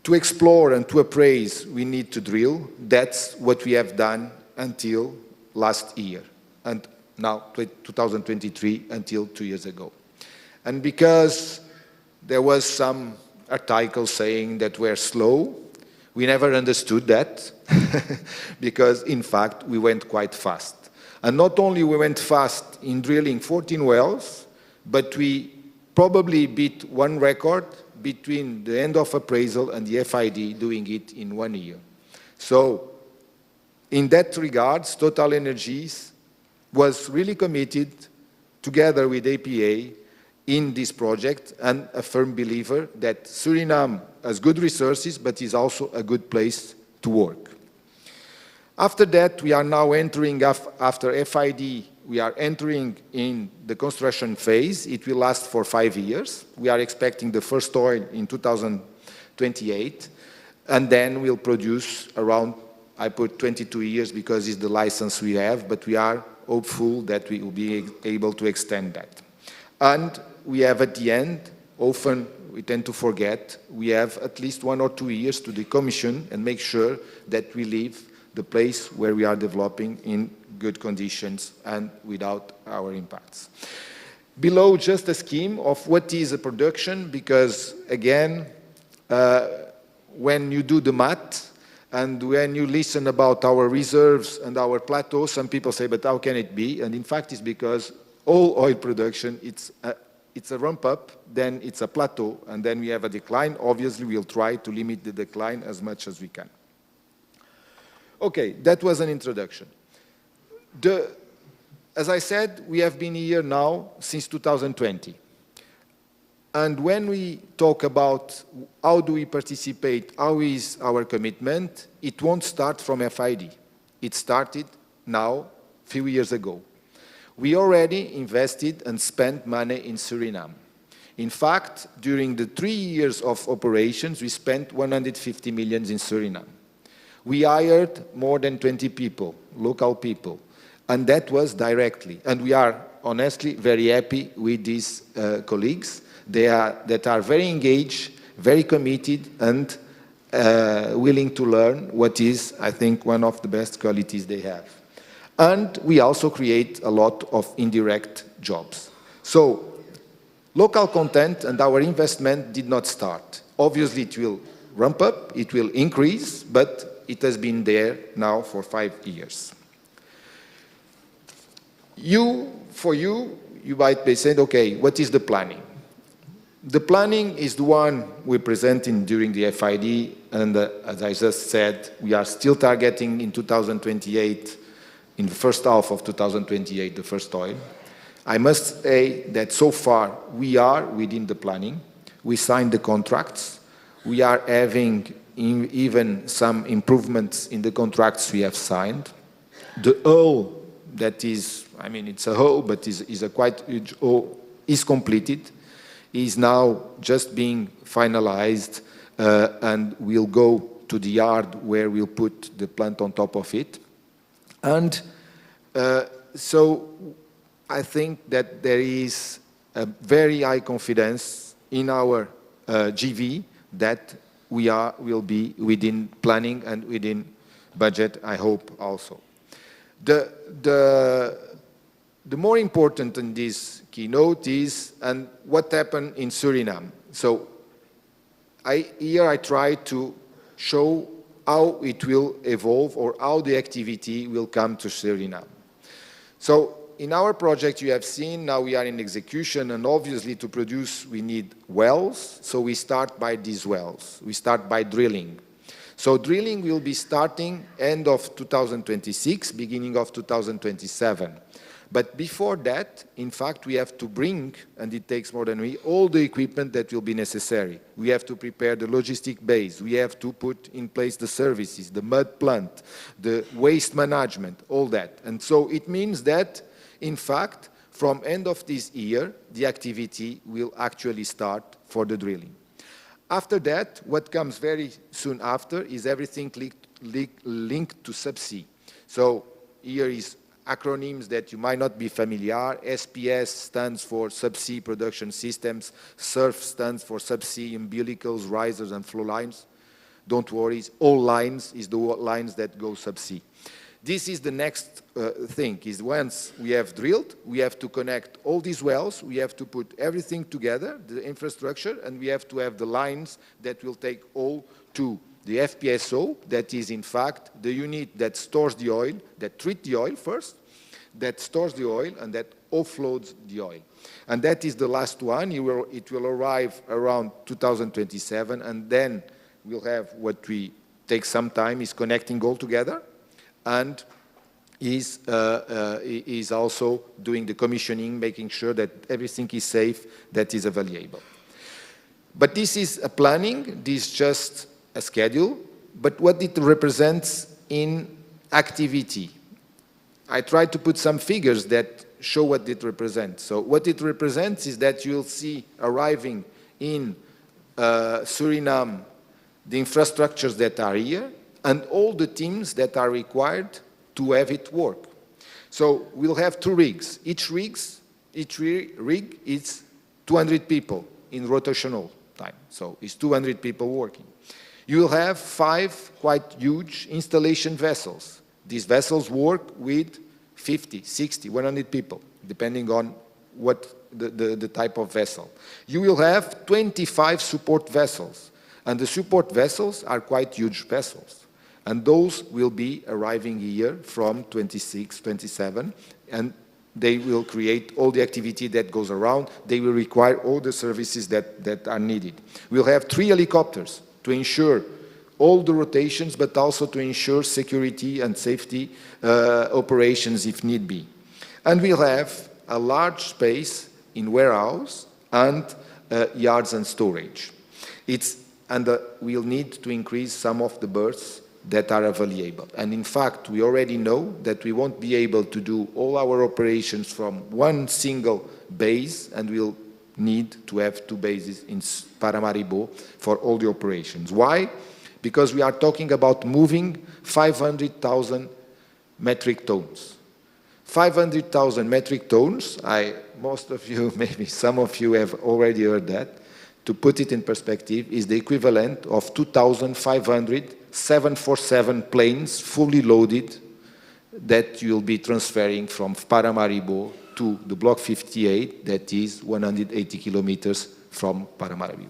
To explore and to appraise, we need to drill. That's what we have done until last year, and now 2023 until 2 years ago. And because there was some articles saying that we're slow, we never understood that, because in fact we went quite fast. And not only we went fast in drilling 14 wells, but we probably beat one record between the end of appraisal and the FID, doing it in 1 year. So in that regards, TotalEnergies was really committed, together with APA, in this project, and a firm believer that Suriname has good resources, but is also a good place to work. After that, we are now entering, after FID, we are entering in the construction phase. It will last for 5 years. We are expecting the first oil in 2028, and then we'll produce around, I put 22 years because it's the license we have, but we are hopeful that we will be able to extend that. And we have at the end, often we tend to forget, we have at least 1 or 2 years to decommission and make sure that we leave the place where we are developing in good conditions and without our impacts. Below, just a scheme of what is a production, because again, when you do the math and when you listen about our reserves and our plateau, some people say, but how can it be? And in fact, it's because all oil production, it's a ramp up, then it's a plateau, and then we have a decline. Obviously, we'll try to limit the decline as much as we can. Okay, that was an introduction. As I said, we have been here now since 2020. And when we talk about how do we participate, how is our commitment, it won't start from FID. It started now, a few years ago. We already invested and spent money in Suriname. In fact, during the 3 years of operations, we spent 150 million in Suriname. We hired more than 20 people, local people, and that was directly. And we are honestly very happy with these colleagues. That are very engaged, very committed, and willing to learn, what is, I think, one of the best qualities they have. And we also create a lot of indirect jobs. So local content and our investment did not start. Obviously, it will ramp up, it will increase, but it has been there now for 5 years. You might be saying, okay, what is the planning? The planning is the one we're presenting during the FID, and as I just said, we are still targeting in 2028, in the first half of 2028, the first oil. I must say that so far we are within the planning. We signed the contracts. We are having even some improvements in the contracts we have signed. The hull that is, I mean, it's a hull, but is a quite huge hull, is completed, is now just being finalized, and we'll go to the yard where we'll put the plant on top of it. And so I think that there is a very high confidence in our GV that will be within planning and within budget, I hope also. The more important in this keynote is and what happened in Suriname. So here I try to show how it will evolve or how the activity will come to Suriname. So in our project, you have seen, now we are in execution, and obviously to produce, we need wells. So we start by these wells. We start by drilling. So drilling will be starting end of 2026, beginning of 2027. But before that, in fact, we have to bring, and it takes more than all the equipment that will be necessary. We have to prepare the logistic base. We have to put in place the services, the mud plant, the waste management, all that. And so it means that, in fact, from end of this year, the activity will actually start for the drilling. After that, what comes very soon after is everything linked to subsea. So here is acronyms that you might not be familiar. SPS stands for Subsea Production Systems. SURF stands for Subsea Umbilicals, Risers, and Flow Lines. Don't worry, all lines is the lines that go subsea. This is the next thing, is once we have drilled, we have to connect all these wells, we have to put everything together, the infrastructure, and we have to have the lines that will take all to the FPSO, that is in fact the unit that stores the oil, that treats the oil first, that stores the oil, and that offloads the oil. And that is the last one. It will arrive around 2027, and then we'll have what we take some time is connecting all together, and is also doing the commissioning, making sure that everything is safe, that is available. But this is a planning, this is just a schedule, but what it represents in activity. I tried to put some figures that show what it represents. So what it represents is that you'll see arriving in Suriname the infrastructures that are here, and all the teams that are required to have it work. So we'll have 2 rigs. Each rig is 200 people in rotational time. So it's 200 people working. You will have 5 quite huge installation vessels. These vessels work with 50, 60, 100 people, depending on what the type of vessel. You will have 25 support vessels, and the support vessels are quite huge vessels. And those will be arriving here from 26, 27, and they will create all the activity that goes around. They will require all the services that are needed. We'll have 3 helicopters to ensure all the rotations, but also to ensure security and safety operations if need be. And we'll have a large space in warehouse and yards and storage. We'll need to increase some of the berths that are available. And in fact, we already know that we won't be able to do all our operations from one single base, and we'll need to have 2 bases in Paramaribo for all the operations. Why? Because we are talking about moving 500,000 metric tons. 500,000 metric tons, most of you, maybe some of you have already heard that. To put it in perspective, is the equivalent of 2,500 747 planes fully loaded that you'll be transferring from Paramaribo to the Block 58, that is 180 kilometers from Paramaribo.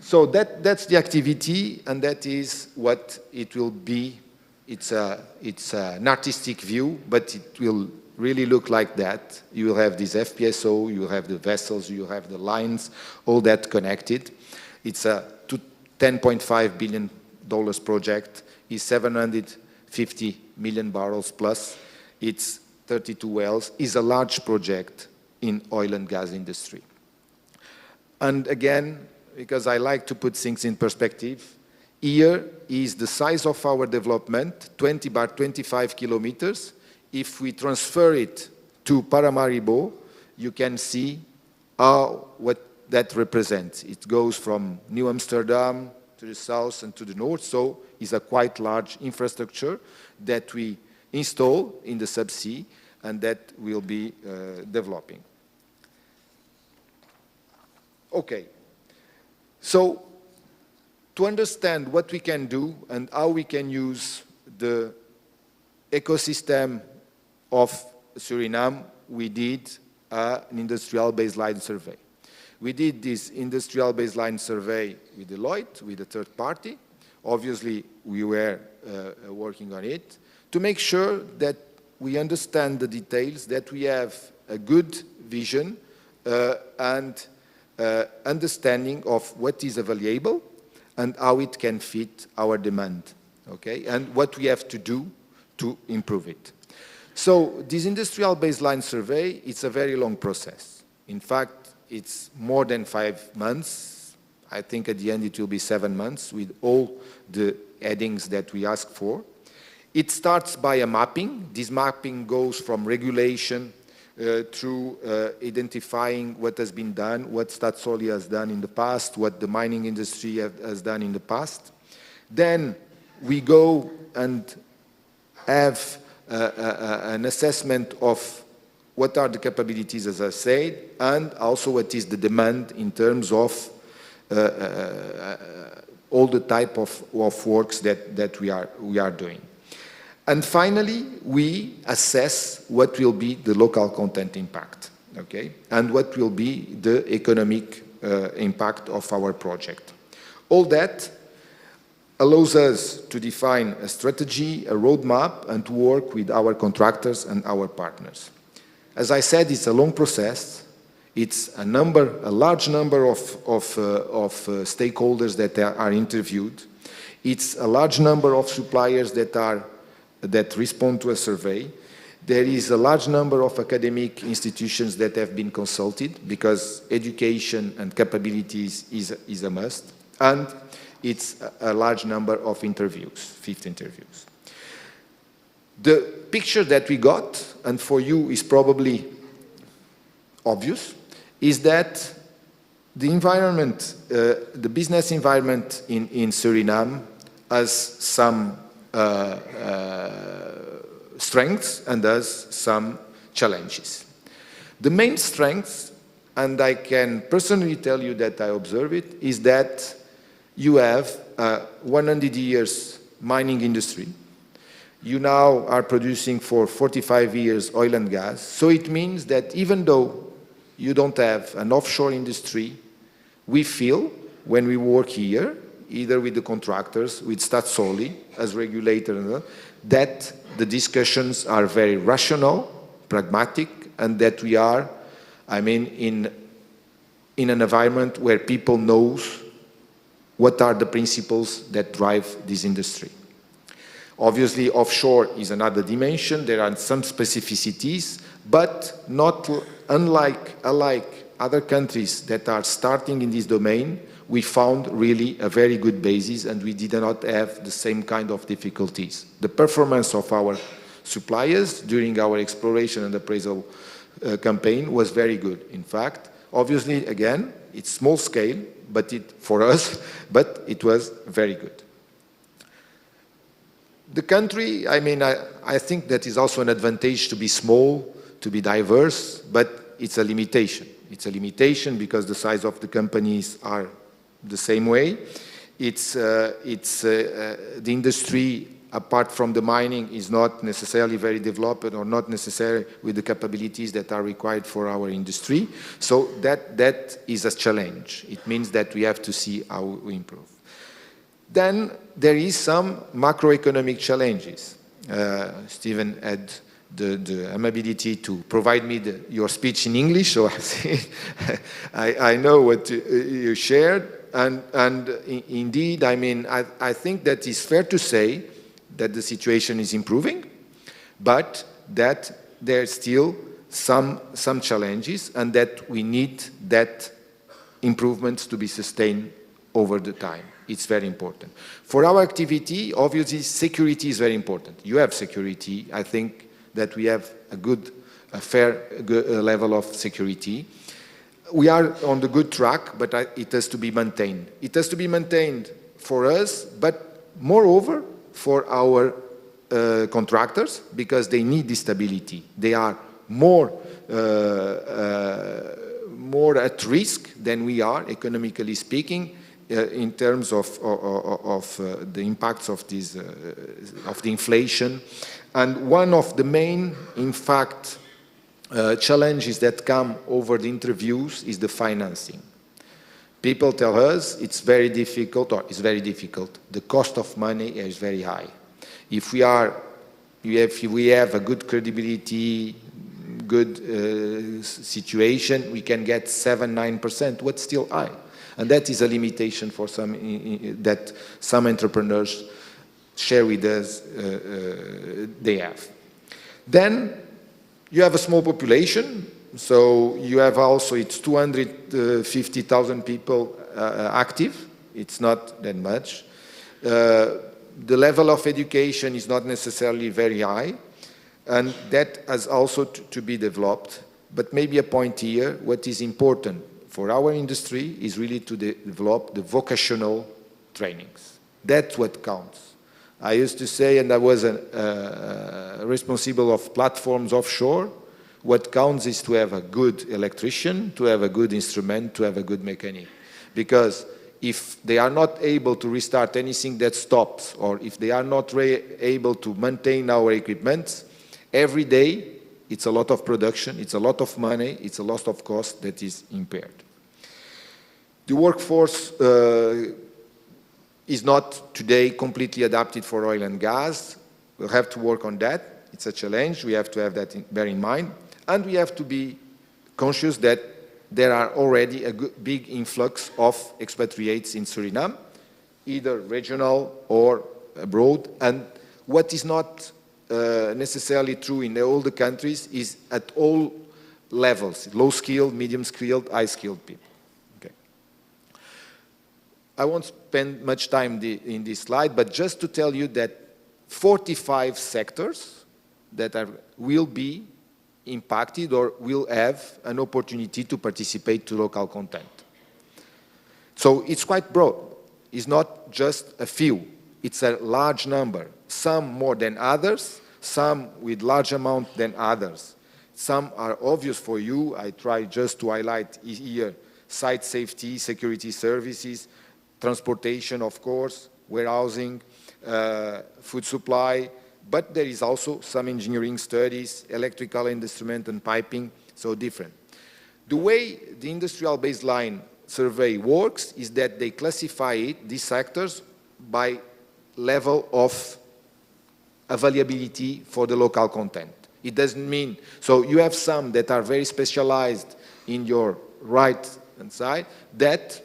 So that's the activity, and that is what it will be. It's an artistic view, but it will really look like that. You will have this FPSO, you will have the vessels, you will have the lines, all that connected. It's a $10.5 billion project, is 750 million barrels plus. It's 32 wells, is a large project in oil and gas industry. And again, because I like to put things in perspective, here is the size of our development, 20 by 25 kilometers. If we transfer it to Paramaribo, you can see what that represents. It goes from New Amsterdam to the south and to the north, so it's a quite large infrastructure that we install in the subsea and that we'll be developing. Okay, so to understand what we can do and how we can use the ecosystem of Suriname, we did an industrial baseline survey. We did this industrial baseline survey with Deloitte, with a third party. Obviously, we were working on it to make sure that we understand the details, that we have a good vision and understanding of what is available and how it can fit our demand, okay? And what we have to do to improve it. So this industrial baseline survey, it's a very long process. In fact, it's more than 5 months. I think at the end it will be 7 months with all the headings that we ask for. It starts by a mapping. This mapping goes from regulation through identifying what has been done, what Statsoli has done in the past, what the mining industry has done in the past. Then we go and have an assessment of what are the capabilities, as I said, and also what is the demand in terms of all the type of works that we are doing. And finally, we assess what will be the local content impact, okay? And what will be the economic impact of our project. All that allows us to define a strategy, a roadmap, and to work with our contractors and our partners. As I said, it's a long process. It's a large number of stakeholders that are interviewed. It's a large number of suppliers that respond to a survey. There is a large number of academic institutions that have been consulted because education and capabilities is a must. And it's a large number of interviews, 50 interviews. The picture that we got, and for you is probably obvious, is that the environment, the business environment in Suriname has some strengths and has some challenges. The main strengths, and I can personally tell you that I observe it, is that you have 100 years mining industry. You now are producing for 45 years oil and gas. So it means that even though you don't have an offshore industry, we feel when we work here, either with the contractors, with Statsoli as regulator, that the discussions are very rational, pragmatic, and that we are, in an environment where people knows what are the principles that drive this industry. Obviously, offshore is another dimension. There are some specificities, but not unlike other countries that are starting in this domain, we found really a very good basis and we did not have the same kind of difficulties. The performance of our suppliers during our exploration and appraisal campaign was very good. In fact, obviously, again, it's small scale, but for us, but it was very good. The country, I think that is also an advantage to be small, to be diverse, but it's a limitation. It's a limitation because the size of the companies are the same way. The industry, apart from the mining, is not necessarily very developed or not necessarily with the capabilities that are required for our industry. So that is a challenge. It means that we have to see how we improve. Then there is some macroeconomic challenges. Stephen had the amability to provide me your speech in English, so I know what you shared. And indeed, I think that it's fair to say that the situation is improving, but that there's still some challenges and that we need that improvements to be sustained over the time. It's very important. For our activity, obviously, security is very important. You have security. I think that we have a fair level of security. We are on the good track, but it has to be maintained. It has to be maintained for us, but moreover, for our contractors, because they need this stability. They are more at risk than we are, economically speaking, in terms of the impacts of this, of the inflation. And one of the main, in fact, challenges that come over the interviews is the financing. People tell us it's very difficult, or it's very difficult. The cost of money is very high. If we are if we have a good credibility, good situation, we can get 7-9%, what's still high. And that is a limitation for some, that some entrepreneurs share with us they have. Then you have a small population, so you have also, it's 250,000 people active. It's not that much. The level of education is not necessarily very high, and that has also to be developed. But maybe a point here, what is important for our industry is really to develop the vocational trainings. That's what counts. I used to say, and I was responsible of platforms offshore, what counts is to have a good electrician, to have a good instrument, to have a good mechanic. Because if they are not able to restart anything that stops, or if they are not able to maintain our equipment, every day it's a lot of production, it's a lot of money, it's a lot of cost that is impaired. The workforce is not today completely adapted for oil and gas. We'll have to work on that. It's a challenge. We have to have that bear in mind. And we have to be conscious that there are already a big influx of expatriates in Suriname, either regional or abroad. And what is not necessarily true in all the countries is at all levels, low-skilled, medium-skilled, high-skilled people. Okay. I won't spend much time in this slide, but just to tell you that 45 sectors that will be impacted or will have an opportunity to participate to local content. So it's quite broad. It's not just a few. It's a large number. Some more than others, some with large amount than others. Some are obvious for you. I try just to highlight here site safety, security services, transportation, of course, warehousing, food supply, but there is also some engineering studies, electrical instrument and piping, so different. The way the industrial baseline survey works is that they classify these sectors by level of availability for the local content. It doesn't mean, so you have some that are very specialized in your right-hand side, that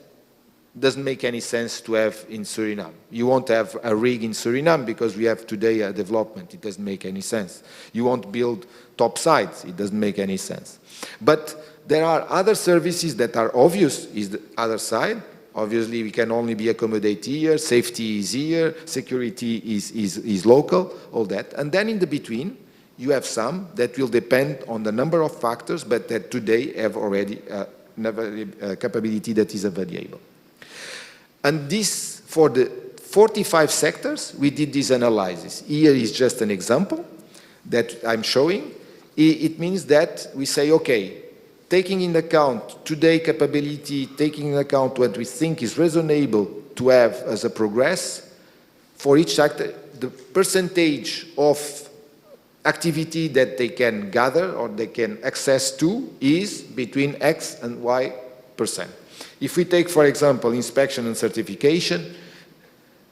doesn't make any sense to have in Suriname. You won't have a rig in Suriname because we have today a development. It doesn't make any sense. You won't build top sites. It doesn't make any sense. But there are other services that are obvious is the other side. Obviously, we can only be accommodated here. Safety is here. Security is local, all that. And then in the between, you have some that will depend on the number of factors, but that today have already a capability that is available. And this, for the 45 sectors, we did this analysis. Here is just an example that I'm showing. It means that we say, okay, taking into account today capability, taking into account what we think is reasonable to have as a progress, for each sector, the percentage of activity that they can gather or they can access to is between X and Y%. If we take, for example, inspection and certification,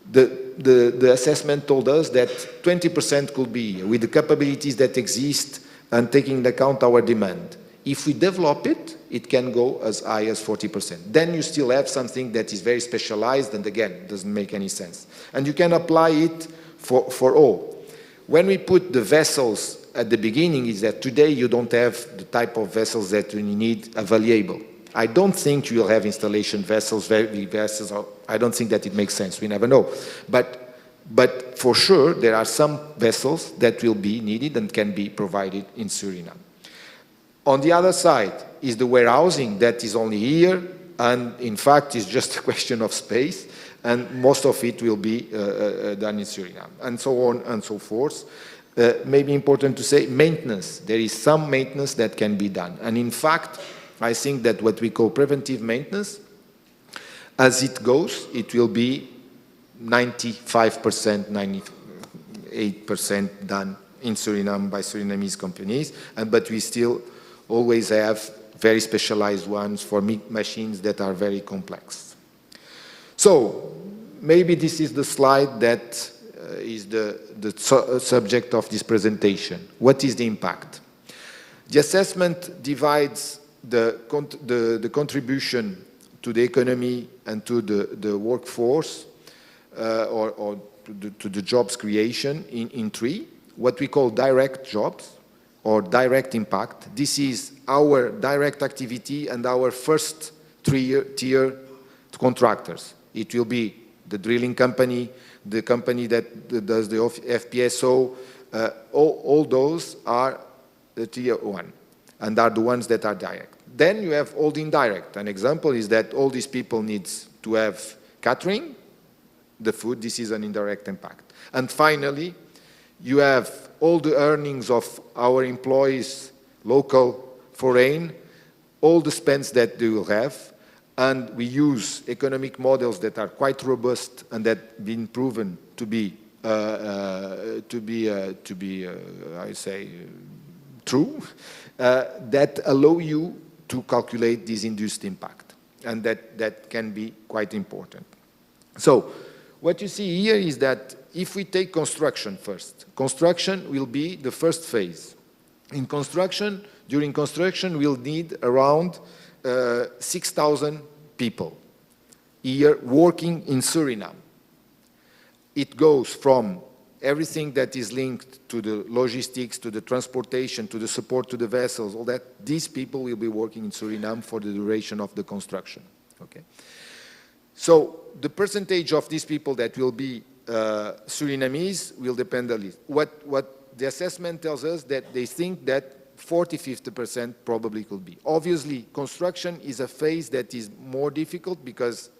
the assessment told us that 20% could be with the capabilities that exist and taking into account our demand. If we develop it, it can go as high as 40%. Then you still have something that is very specialized and again, doesn't make any sense. And you can apply it for all. When we put the vessels at the beginning is that today you don't have the type of vessels that you need available. I don't think you will have installation vessels, very big vessels. I don't think that it makes sense. We never know. But for sure, there are some vessels that will be needed and can be provided in Suriname. On the other side is the warehousing that is only here, and in fact, it's just a question of space, and most of it will be done in Suriname, and so on and so forth. Maybe important to say maintenance. There is some maintenance that can be done, and in fact, I think that what we call preventive maintenance, as it goes, it will be 95%, 98% done in Suriname by Surinamese companies, but we still always have very specialized ones for machines that are very complex. So maybe this is the slide that subject of this presentation. What is the impact? The assessment divides the contribution to the economy and to the workforce or to the jobs creation in three, what we call direct jobs or direct impact. This is our direct activity and our first tier contractors. It will be the drilling company, the company that does the FPSO, all those are the tier one and are the ones that are direct. Then you have all the indirect. An example is that all these people need to have catering, the food, this is an indirect impact. And finally, you have all the earnings of our employees, local, foreign, all the spends that they will have, and we use economic models that are quite robust and that have been proven to be I say, true, that allow you to calculate this induced impact, and that can be quite important. So, what you see here is that if we take construction first, construction will be the first phase. In construction, during construction, we'll need around 6,000 people here working in Suriname. It goes from everything that is linked to the logistics, to the transportation, to the support to the vessels, all that. These people will be working in Suriname for the duration of the construction. Okay. So the percentage of these people that will be Surinamese will depend a little. What the assessment tells us that they think that 40–50% probably could be. Obviously, construction is a phase that is more difficult because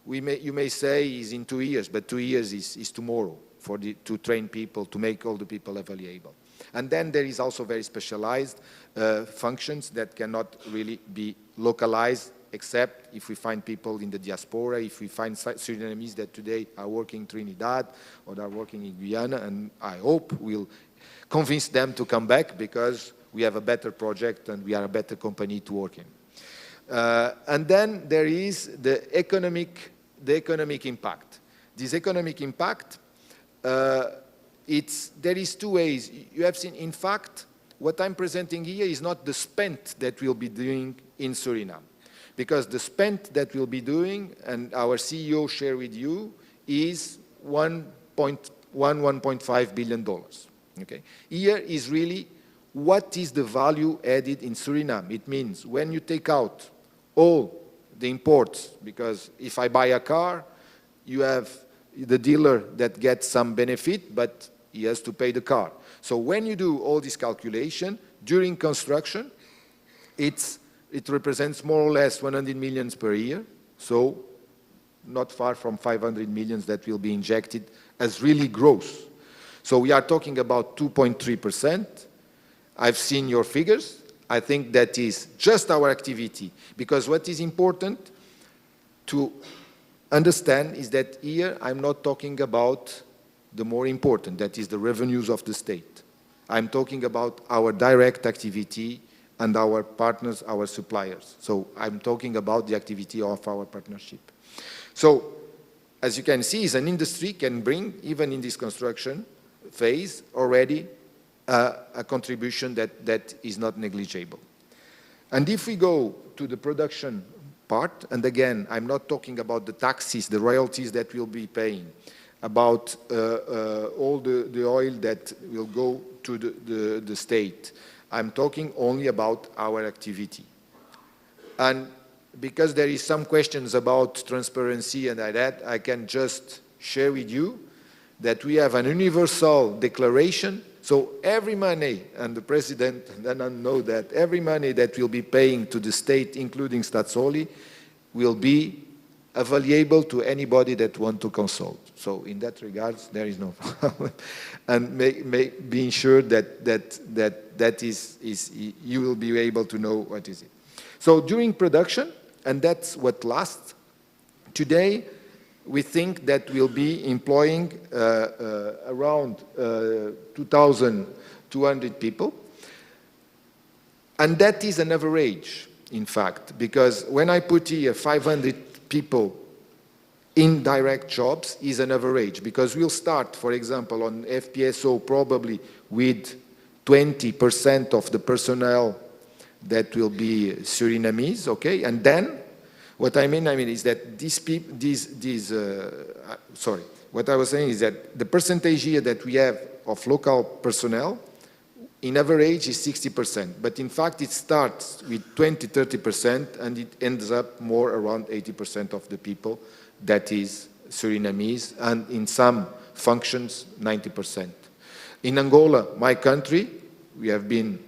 you may say is in 2 years, but 2 years is tomorrow to train people, to make all the people available. And then there is also very specialized functions that cannot really be localized, except if we find people in the diaspora, if we find Surinamese that today are working in Trinidad or are working in Guyana, and I hope we'll convince them to come back because we have a better project and we are a better company to work in. And then there is the economic impact. This economic impact, there is two ways. You have seen, in fact, what I'm presenting here is not the spend that we'll be doing in Suriname. Because the spend that we'll be doing, and our CEO shared with you, is $1.5 billion. Okay? Here is really what is the value added in Suriname. It means when you take out all the imports, because if I buy a car, you have the dealer that gets some benefit, but he has to pay the car. So when you do all this calculation, during construction, it represents more or less 100 million per year, so not far from 500 million that will be injected as really gross. So we are talking about 2.3%. I've seen your figures. I think that is just our activity, because what is important to understand is that here I'm not talking about the more important, that is the revenues of the state. I'm talking about our direct activity and our partners, our suppliers. So I'm talking about the activity of our partnership. So, as you can see, as an industry can bring, even in this construction phase, already a contribution that is not negligible. And if we go to the production part, and again, I'm not talking about the taxes, the royalties that we'll be paying, about all the oil that will go to the state. I'm talking only about our activity. And because there is some questions about transparency and like that, I can just share with you that we have an universal declaration. So every money, and the president doesn't know that, every money that we'll be paying to the state, including Statsoli, will be available to anybody that want to consult. So in that regard, there is no problem. And being sure that is you will be able to know what is it. So during production, and that's what lasts, today we think that we'll be employing around 2,200 people. And that is an average, in fact, because when I put here 500 people indirect jobs is an average, because we'll start, for example, on FPSO probably with 20% of the personnel that will be Surinamese, okay? And then, what I mean is that what I was saying is that the percentage here that we have of local personnel, in average is 60%, but in fact it starts with 20-30% and it ends up more around 80% of the people that is Surinamese, and in some functions 90%. In Angola, my country, we have been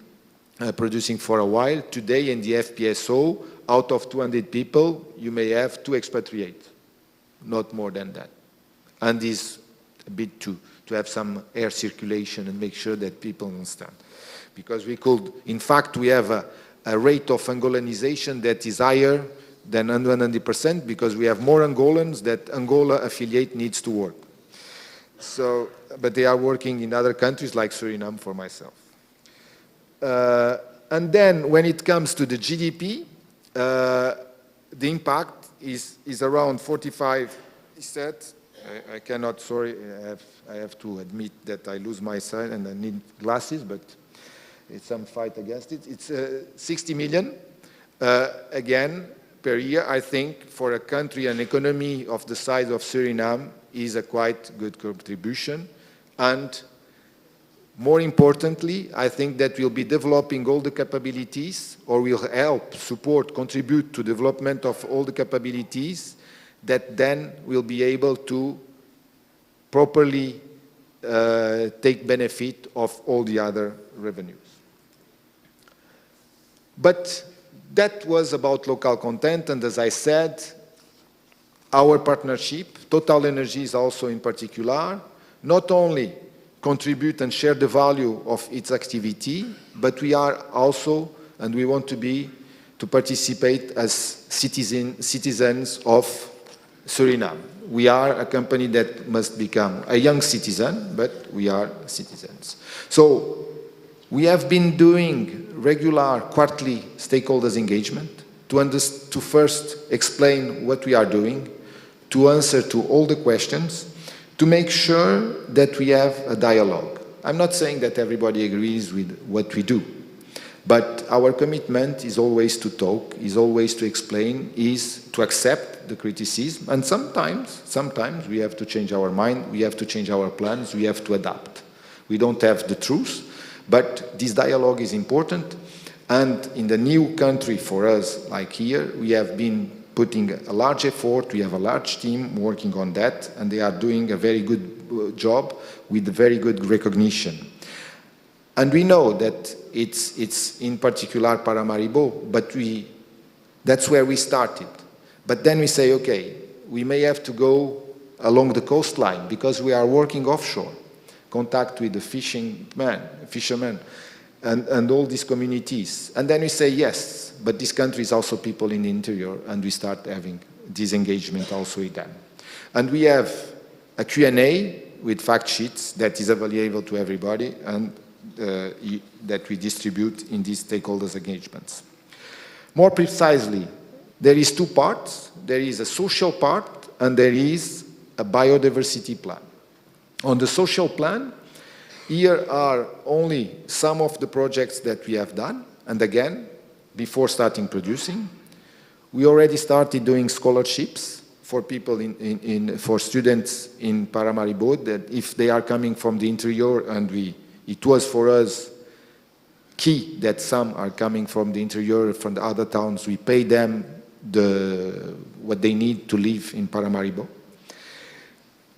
producing for a while. Today in the FPSO, out of 200 people, you may have 2 expatriates, not more than that. And is a bit to have some air circulation and make sure that people understand. Because we could, in fact, we have a rate of Angolanization that is higher than 100%, because we have more Angolans that Angola affiliate needs to work. So, but they are working in other countries like Suriname for myself. And then when it comes to the GDP, the impact is around 45, he said. I cannot, sorry, I have to admit that I lose my sight and I need glasses, but it's some fight against it. It's 60 million, again, per year. I think for a country, an economy of the size of Suriname is a quite good contribution. And more importantly, I think that we'll be developing all the capabilities, or will help, support, contribute to development of all the capabilities that then will be able to properly take benefit of all the other revenues. But that was about local content, and as I said, our partnership, TotalEnergies also in particular, not only contribute and share the value of its activity, but we are also, and we want to participate as citizens of Suriname. We are a company that must become a young citizen, but we are citizens. So we have been doing regular quarterly stakeholders engagement to first explain what we are doing, to answer to all the questions, to make sure that we have a dialogue. I'm not saying that everybody agrees with what we do, but our commitment is always to talk, is always to explain, is to accept the criticism, and sometimes we have to change our mind, we have to change our plans, we have to adapt. We don't have the truth, but this dialogue is important, and in the new country for us, like here, we have been putting a large effort, we have a large team working on that, and they are doing a very good job with very good recognition. And we know that it's in particular Paramaribo, but that's where we started. But then we say, okay, we may have to go along the coastline because we are working offshore, contact with the fishermen, and all these communities. And then we say, yes, but this country is also people in the interior, and we start having this engagement also with them. And we have a Q&A with fact sheets that is available to everybody, and that we distribute in these stakeholders engagements. More precisely, there is 2 parts. There is a social part, and there is a biodiversity plan. On the social plan, here are only some of the projects that we have done, and again, before starting producing. We already started doing scholarships for people for students in Paramaribo, that if they are coming from the interior, and it was for us key that some are coming from the interior, from the other towns, we pay them what they need to live in Paramaribo.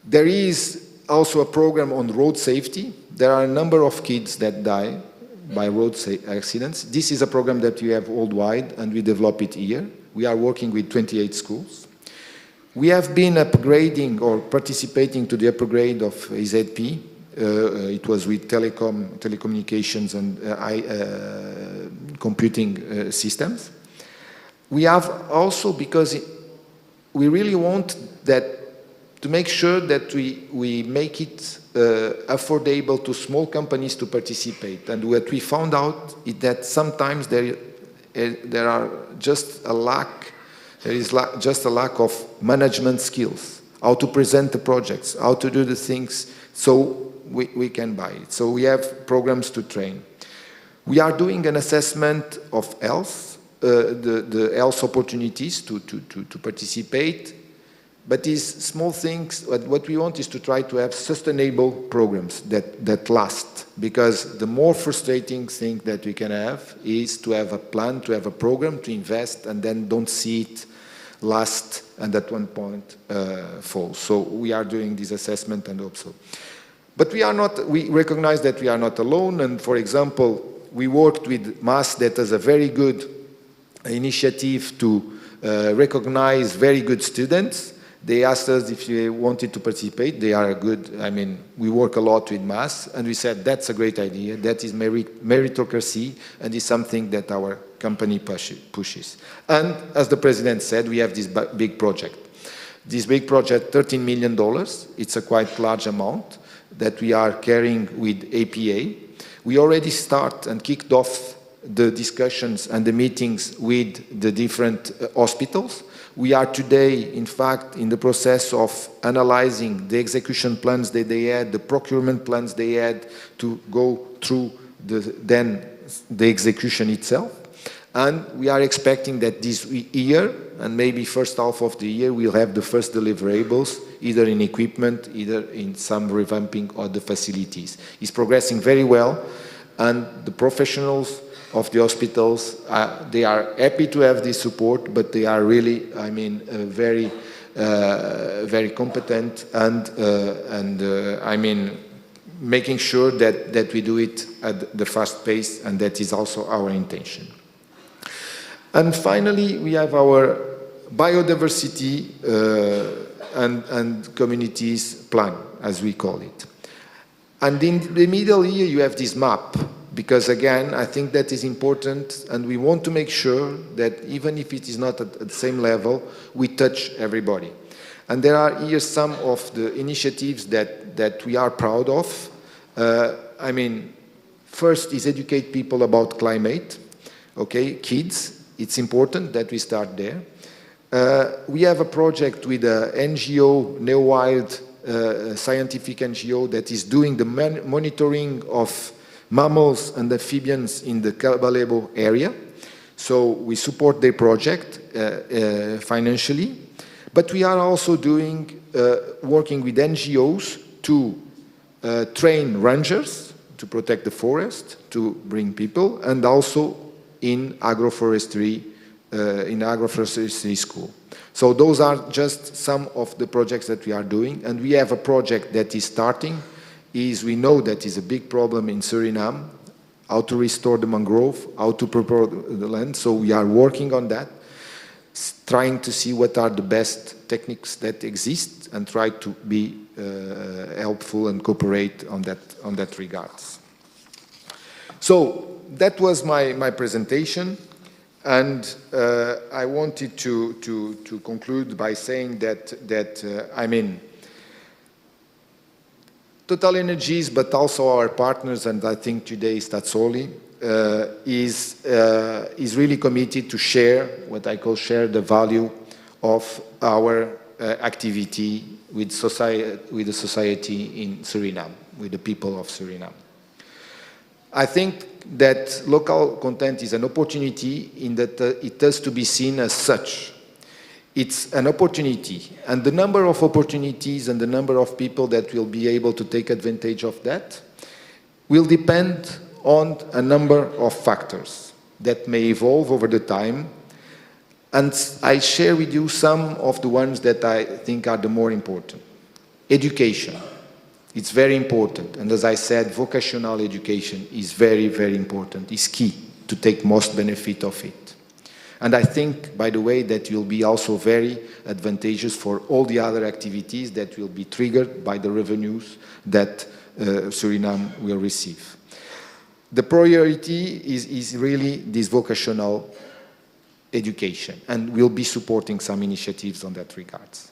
There is also a program on road safety. There are a number of kids that die by road accidents. This is a program that we have worldwide, and we develop it here. We are working with 28 schools. We have been upgrading or participating to the upgrade of EZP. It was with telecommunications and computing systems. We have also, because we really want to make sure that we make it affordable to small companies to participate. And what we found out is that sometimes there is just a lack of management skills. how to present the projects, how to do the things so we can buy it. So we have programs to train. We are doing an assessment of health, the health opportunities to participate. But these small things, what we want is to try to have sustainable programs that last. Because the more frustrating thing that we can have is to have a plan, to have a program, to invest, and then don't see it last and at one point fall. So we are doing this assessment and hope so. But we recognize that we are not alone. And for example, we worked with MAS that has a very good initiative to recognize very good students. They asked us if we wanted to participate. They are good. I mean, we work a lot with MAS, and we said that's a great idea. That is meritocracy, and is something that our company pushes. And as the president said, we have this big project. This big project, $13 million. It's a quite large amount that we are carrying with APA. We already start and kicked off the discussions and the meetings with the different hospitals. We are today, in fact, in the process of analyzing the execution plans that they had, the procurement plans they had to go through the execution itself. And we are expecting that this year, and maybe first half of the year, we'll have the first deliverables, either in equipment, either in some revamping of the facilities. It's progressing very well, and the professionals of the hospitals, they are happy to have this support, but they are really, I mean, very competent and I mean, making sure that we do it at the fast pace, and that is also our intention. And finally, we have our biodiversity and communities plan, as we call it. And in the middle here, you have this map. Because again, I think that is important, and we want to make sure that even if it is not at the same level, we touch everybody. And there are here some of the initiatives that we are proud of. I mean, first is educate people about climate. Okay, kids, it's important that we start there. We have a project with an NGO, Neo-Wild scientific NGO, that is doing the monitoring of mammals and amphibians in the Cabalebo area. So we support their project financially. But we are also doing, working with NGOs to train rangers to protect the forest, to bring people, and also in agroforestry school. So those are just some of the projects that we are doing. And we have a project that is starting. We know that is a big problem in Suriname, how to restore the mangrove, how to prepare the land. So we are working on that, trying to see what are the best techniques that exist and try to be helpful and cooperate on that regards. So that was my presentation, and I wanted to conclude by saying that I mean, TotalEnergies, but also our partners, and I think today Stazzoli, is really committed to share what I call share the value of our activity with the society in Suriname, with the people of Suriname. I think that local content is an opportunity in that it has to be seen as such. It's an opportunity, and the number of opportunities and the number of people that will be able to take advantage of that will depend on a number of factors that may evolve over the time. And I share with you some of the ones that I think are the more important. Education. It's very important. And as I said, vocational education is very, very important. It's key to take most benefit of it. And I think, by the way, that will be also very advantageous for all the other activities that will be triggered by the revenues that Suriname will receive. The priority is really this vocational education, and we'll be supporting some initiatives on that regards.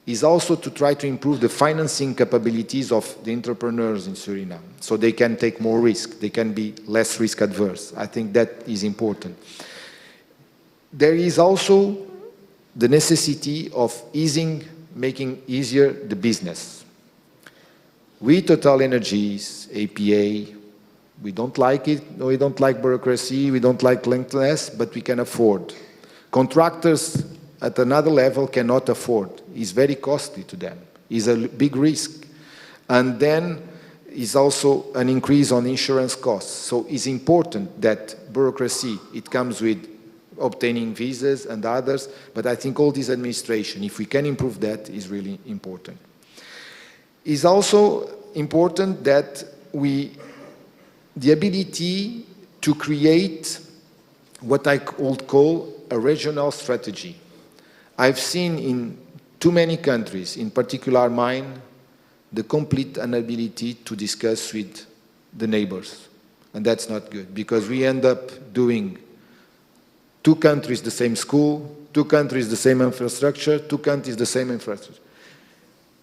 Is also to try to improve the financing capabilities of the entrepreneurs in Suriname, so they can take more risk, they can be less risk adverse. I think that is important. There is also the necessity of easing making easier the business. We, TotalEnergies, APA, we don't like it, no, we don't like bureaucracy, we don't like lengthiness, but we can afford. Contractors at another level cannot afford. It's very costly to them. It's a big risk. And then is also an increase on insurance costs. So it's important that bureaucracy, it comes with obtaining visas and others, but I think all this administration, if we can improve that, is really important. It's also important that the ability to create what I would call a regional strategy. I've seen in too many countries, in particular mine, the complete inability to discuss with the neighbors. And that's not good, because we end up doing 2 countries the same school, 2 countries the same infrastructure, 2 countries the same infrastructure.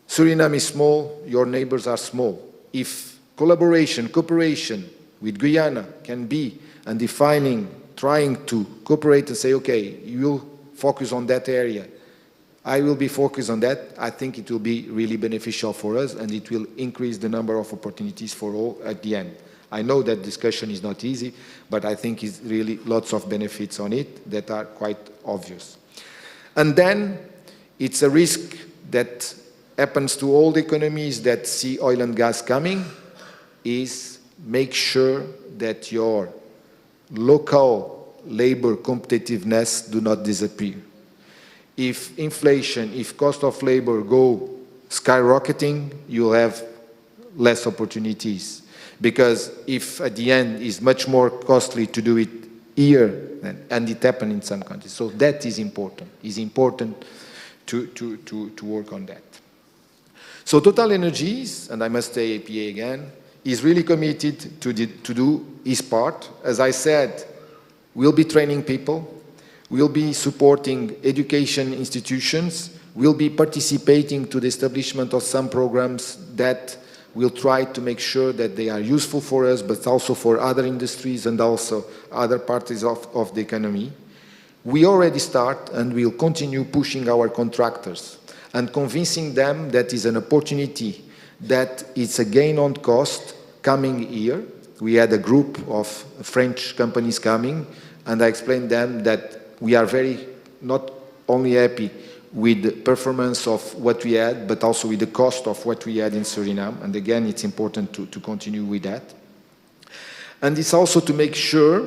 Suriname is small, your neighbors are small. If collaboration, cooperation with Guyana can be and defining, trying to cooperate and say, okay, you'll focus on that area, I will be focused on that, I think it will be really beneficial for us and it will increase the number of opportunities for all at the end. I know that discussion is not easy, but I think it's really lots of benefits on it that are quite obvious. And then it's a risk that happens to all the economies that see oil and gas coming, is make sure that your local labor competitiveness do not disappear. If inflation, if cost of labor go skyrocketing, you'll have less opportunities. Because if at the end it's much more costly to do it here, and it happened in some countries. So that is important. It's important to work on that. So TotalEnergies, and I must say APA again, is really committed to do its part. As I said, we'll be training people, we'll be supporting education institutions, we'll be participating to the establishment of some programs that will try to make sure that they are useful for us, but also for other industries and also other parts of the economy. We already start and we'll continue pushing our contractors and convincing them that is an opportunity, that it's a gain on cost coming here. We had a group of French companies coming, and I explained them that we are very not only happy with the performance of what we had, but also with the cost of what we had in Suriname. And again, it's important to continue with that. And it's also to make sure,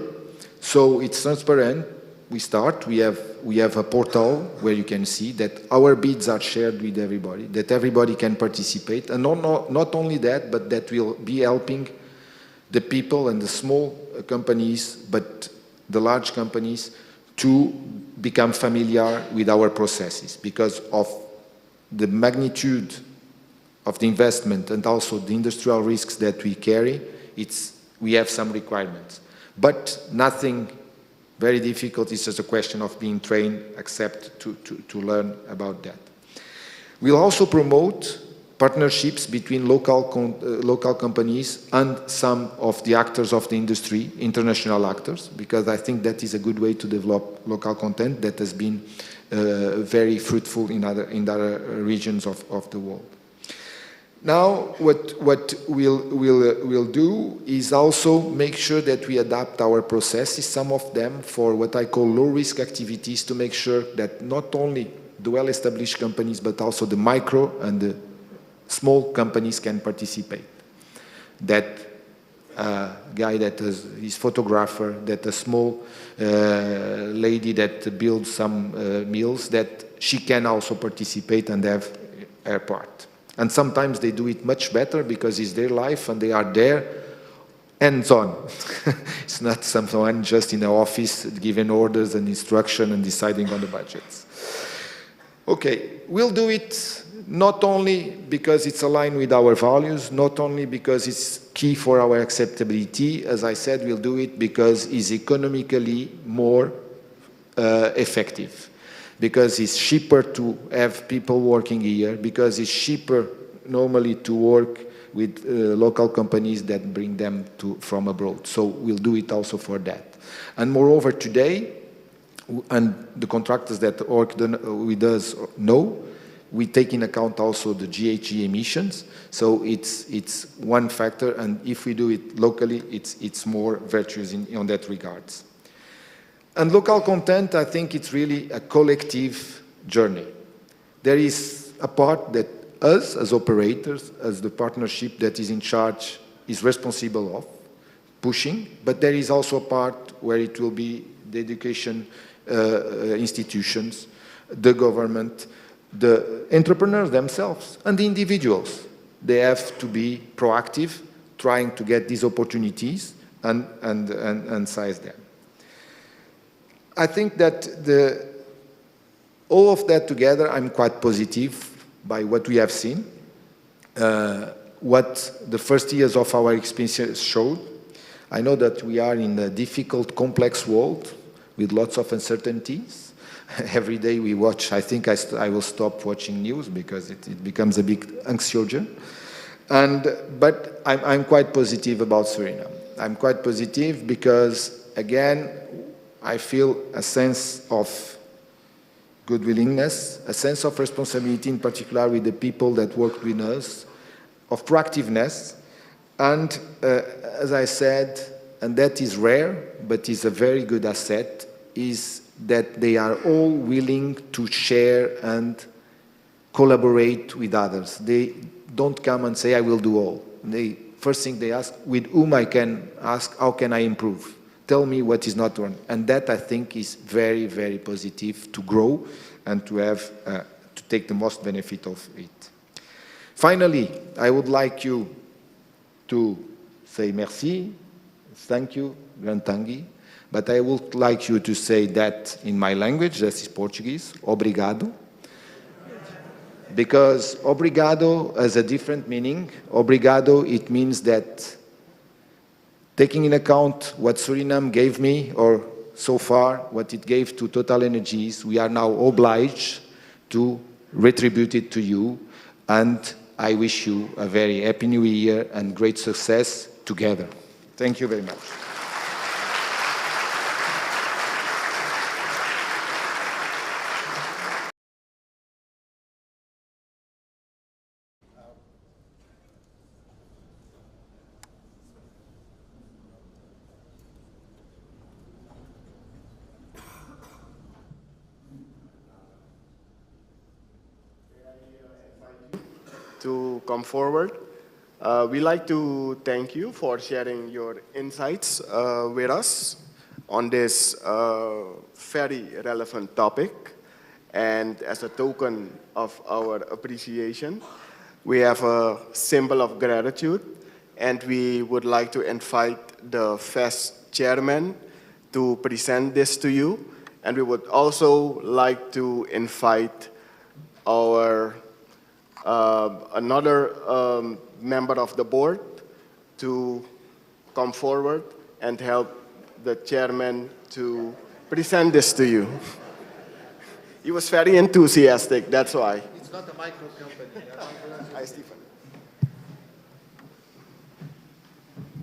so it's transparent, we have a portal where you can see that our bids are shared with everybody, that everybody can participate. And not only that, but that will be helping the people and the small companies, but the large companies, to become familiar with our processes because of the magnitude of the investment and also the industrial risks that we carry. We have some requirements, but nothing very difficult. It's just a question of being trained, except to learn about that. We'll also promote partnerships between local companies and some of the actors of the industry, international actors, because I think that is a good way to develop local content that has been very fruitful in other regions of the world. Now, what we'll do is also make sure that we adapt our processes, some of them for what I call low-risk activities, to make sure that not only the well-established companies, but also the micro and the small companies can participate. That guy that is photographer, that a small lady that builds some mills, that she can also participate and have her part. And sometimes they do it much better because it's their life and they are there hands-on. It's not someone just in the office giving orders and instruction and deciding on the budgets. Okay, we'll do it not only because it's aligned with our values, not only because it's key for our acceptability. As I said, we'll do it because it's economically more effective, because it's cheaper to have people working here, because it's cheaper normally to work with local companies that bring them from abroad. So we'll do it also for that. And moreover, today, and the contractors that work with us know, we take in account also the GHG emissions. So it's one factor, and if we do it locally, it's more virtuous on that regards. And local content, I think it's really a collective journey. There is a part that us, as operators, as the partnership that is in charge, is responsible of pushing, but there is also a part where it will be the education institutions, the government, the entrepreneurs themselves, and the individuals. They have to be proactive, trying to get these opportunities and seize them. I think that all of that together, I'm quite positive by what we have seen, what the first years of our experience showed. I know that we are in a difficult, complex world with lots of uncertainties. Every day we watch, I think I will stop watching news because it becomes a big anxiogen. But I'm quite positive about Suriname. I'm quite positive because, again, I feel a sense of good willingness, a sense of responsibility, in particular with the people that work with us, of proactiveness, and as I said, and that is rare, but is a very good asset, is that they are all willing to share and collaborate with others. They don't come and say, I will do all. First thing they ask, with whom I can ask, how can I improve? Tell me what is not done. And that, I think, is very, very positive to grow and to have, to take the most benefit of it. Finally, I would like you to say merci, thank you, Grantangi, but I would like you to say that in my language, that is Portuguese, obrigado, because obrigado has a different meaning. Obrigado, it means that taking in account what Suriname gave me, or so far what it gave to TotalEnergies, we are now obliged to retribute it to you, and I wish you a very happy new year and great success together. Thank you very much. To come forward. We'd like to thank you for sharing your insights with us on this very relevant topic. And as a token of our appreciation, we have a symbol of gratitude, and we would like to invite the VES chairman to present this to you. And we would also like to invite our another member of the board to come forward and help the chairman to present this to you. He was very enthusiastic, that's why. It's not a micro company. Hi, Stephen.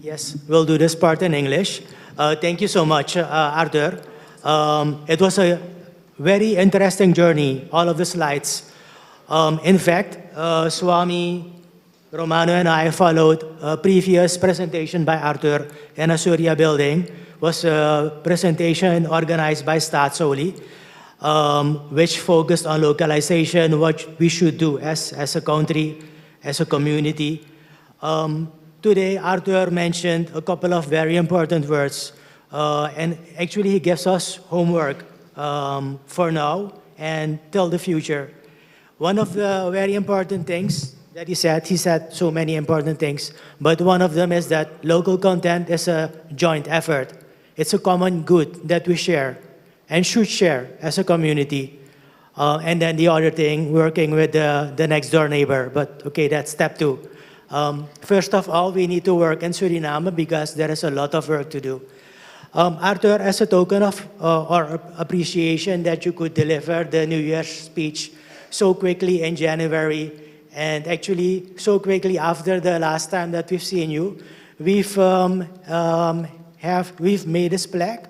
Yes, we'll do this part in English. Thank you so much, Artur. It was a very interesting journey, all of the slides. In fact, Swami, Romano, and I followed a previous presentation by Artur in a Surya building. It was a presentation organized by Staatsoli, which focused on localization, what we should do as a country, as a community. Today, Artur mentioned a couple of very important words, and actually he gives us homework for now and till the future. One of the very important things that he said so many important things, but one of them is that local content is a joint effort. It's a common good that we share and should share as a community. And then the other thing, working with the next door neighbor, but okay, that's step 2. First of all, we need to work in Suriname because there is a lot of work to do. Artur, as a token of or appreciation that you could deliver the New Year's speech so quickly in January, and actually so quickly after the last time that we've seen you, we've made this plaque.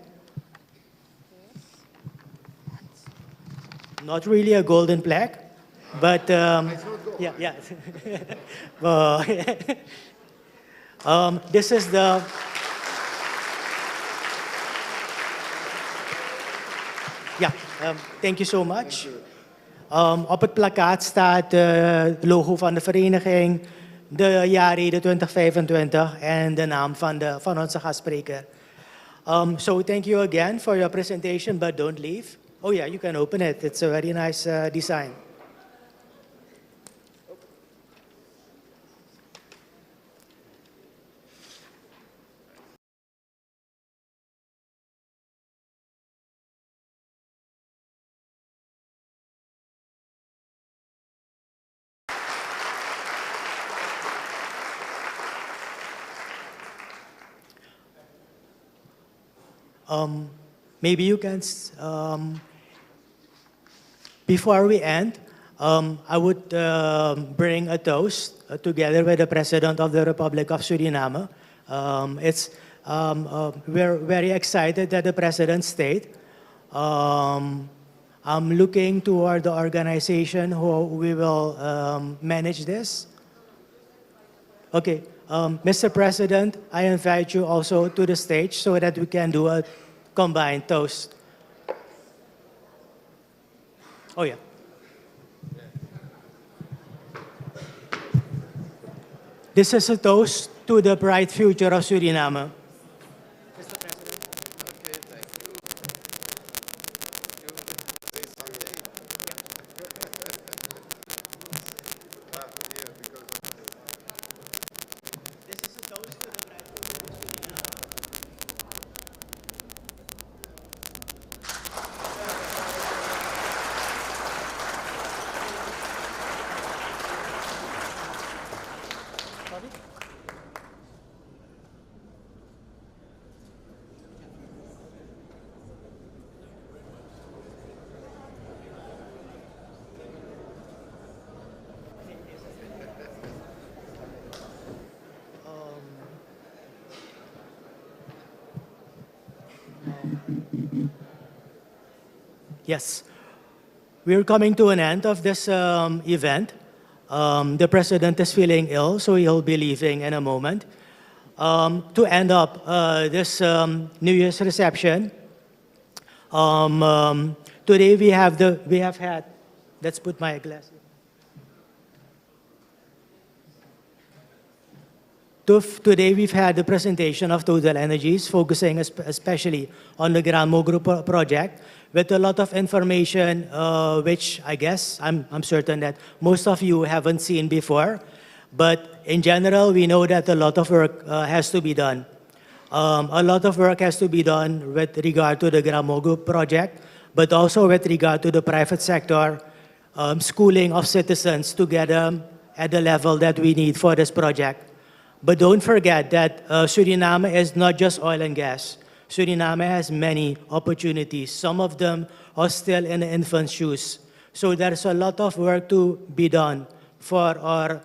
Not really a golden plaque, But yeah, yeah. Well, this is the. Ja, thank you so much. Op het plakkaat staat het logo van de vereniging, de jaarrede 2025 en de naam van onze gastspreker. So thank you again for your presentation, but don't leave. Oh yeah, you can open it. It's a very nice design. Maybe you can, before we end, I would bring a toast together with the President of the Republic of Suriname. We're very excited that the President stayed. I'm looking toward the organization who we will manage this. Okay, Mr. President, I invite you also to the stage so that we can do a combined toast. Oh yeah. This is a toast to the bright future of Suriname. Yes, we're coming to an end of this event. The president is feeling ill, so he'll be leaving in a moment. To end up this New Year's reception, today we have had. Let's put my glasses. Today we've had the presentation of TotalEnergies, focusing especially on the Grand Mogru project, with a lot of information, which I guess I'm certain that most of you haven't seen before. But in general, we know that a lot of work has to be done. A lot of work has to be done with regard to the Grand Mogru project, but also with regard to the private sector, schooling of citizens to get them at the level that we need for this project. But don't forget that Suriname is not just oil and gas. Suriname has many opportunities. Some of them are still in the infant shoes. So there's a lot of work to be done for our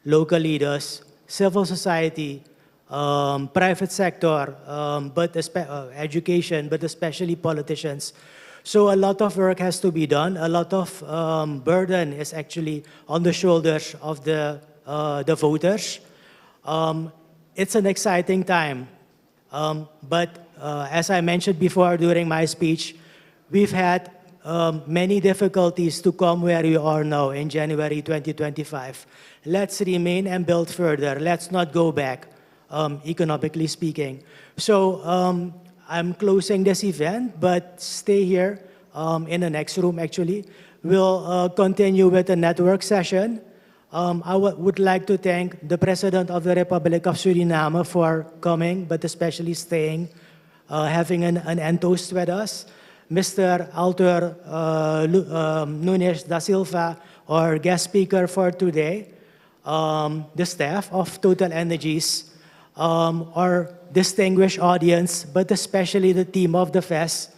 local leaders, civil society, private sector, education, but especially politicians. So a lot of work has to be done. A lot of burden is actually on the shoulders of the voters. It's an exciting time, but as I mentioned before during my speech, we've had many difficulties to come where we are now in January 2025. Let's remain and build further. Let's not go back, economically speaking. So I'm closing this event, but stay here in the next room, actually. We'll continue with a network session. I would like to thank the President of the Republic of Suriname for coming, but especially staying, having an toast with us. Mr. Artur Nunes da Silva, our guest speaker for today, the staff of TotalEnergies, our distinguished audience, but especially the team of the VES,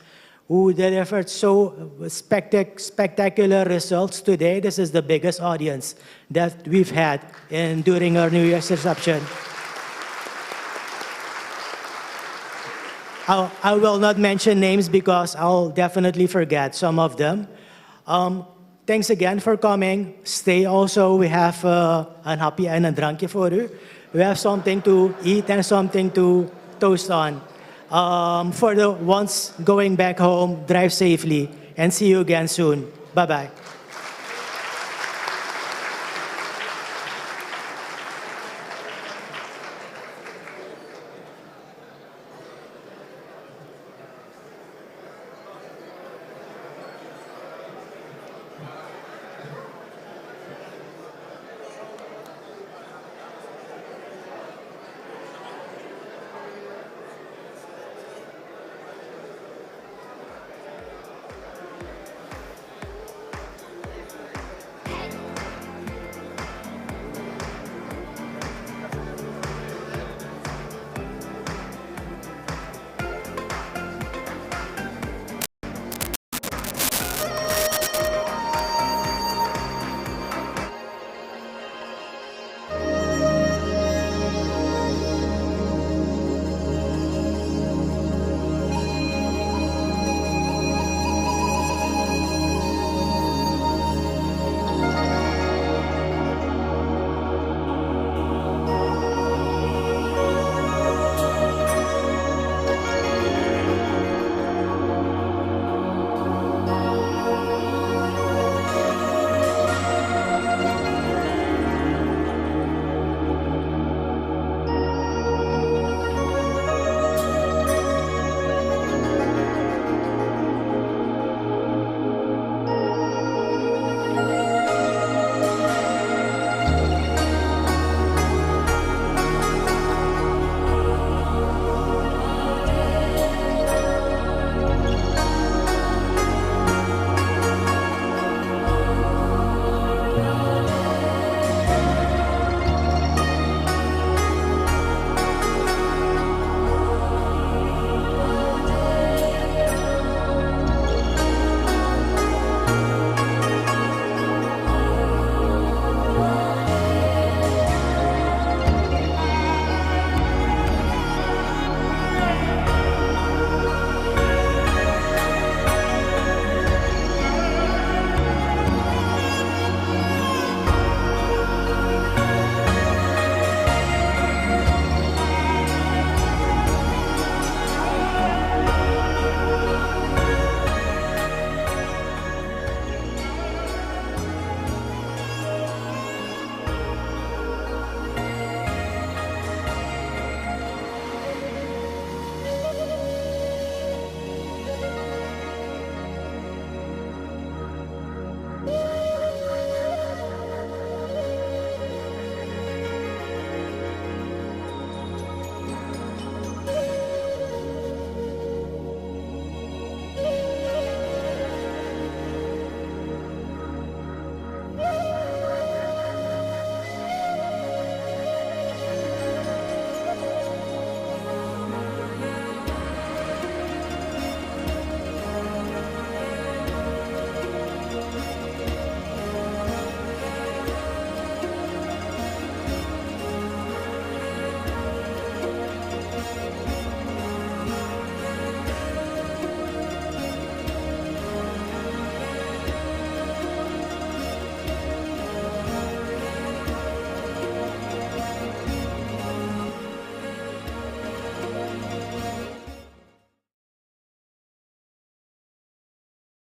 who delivered so spectacular results today. This is the biggest audience that we've had during our New Year's reception. I will not mention names because I'll definitely forget some of them. thanks again for coming. Stay also. We have een hapje en een drankje voor u. We have something to eat and something to toast on. For the ones going back home, drive safely and see you again soon. Bye-bye.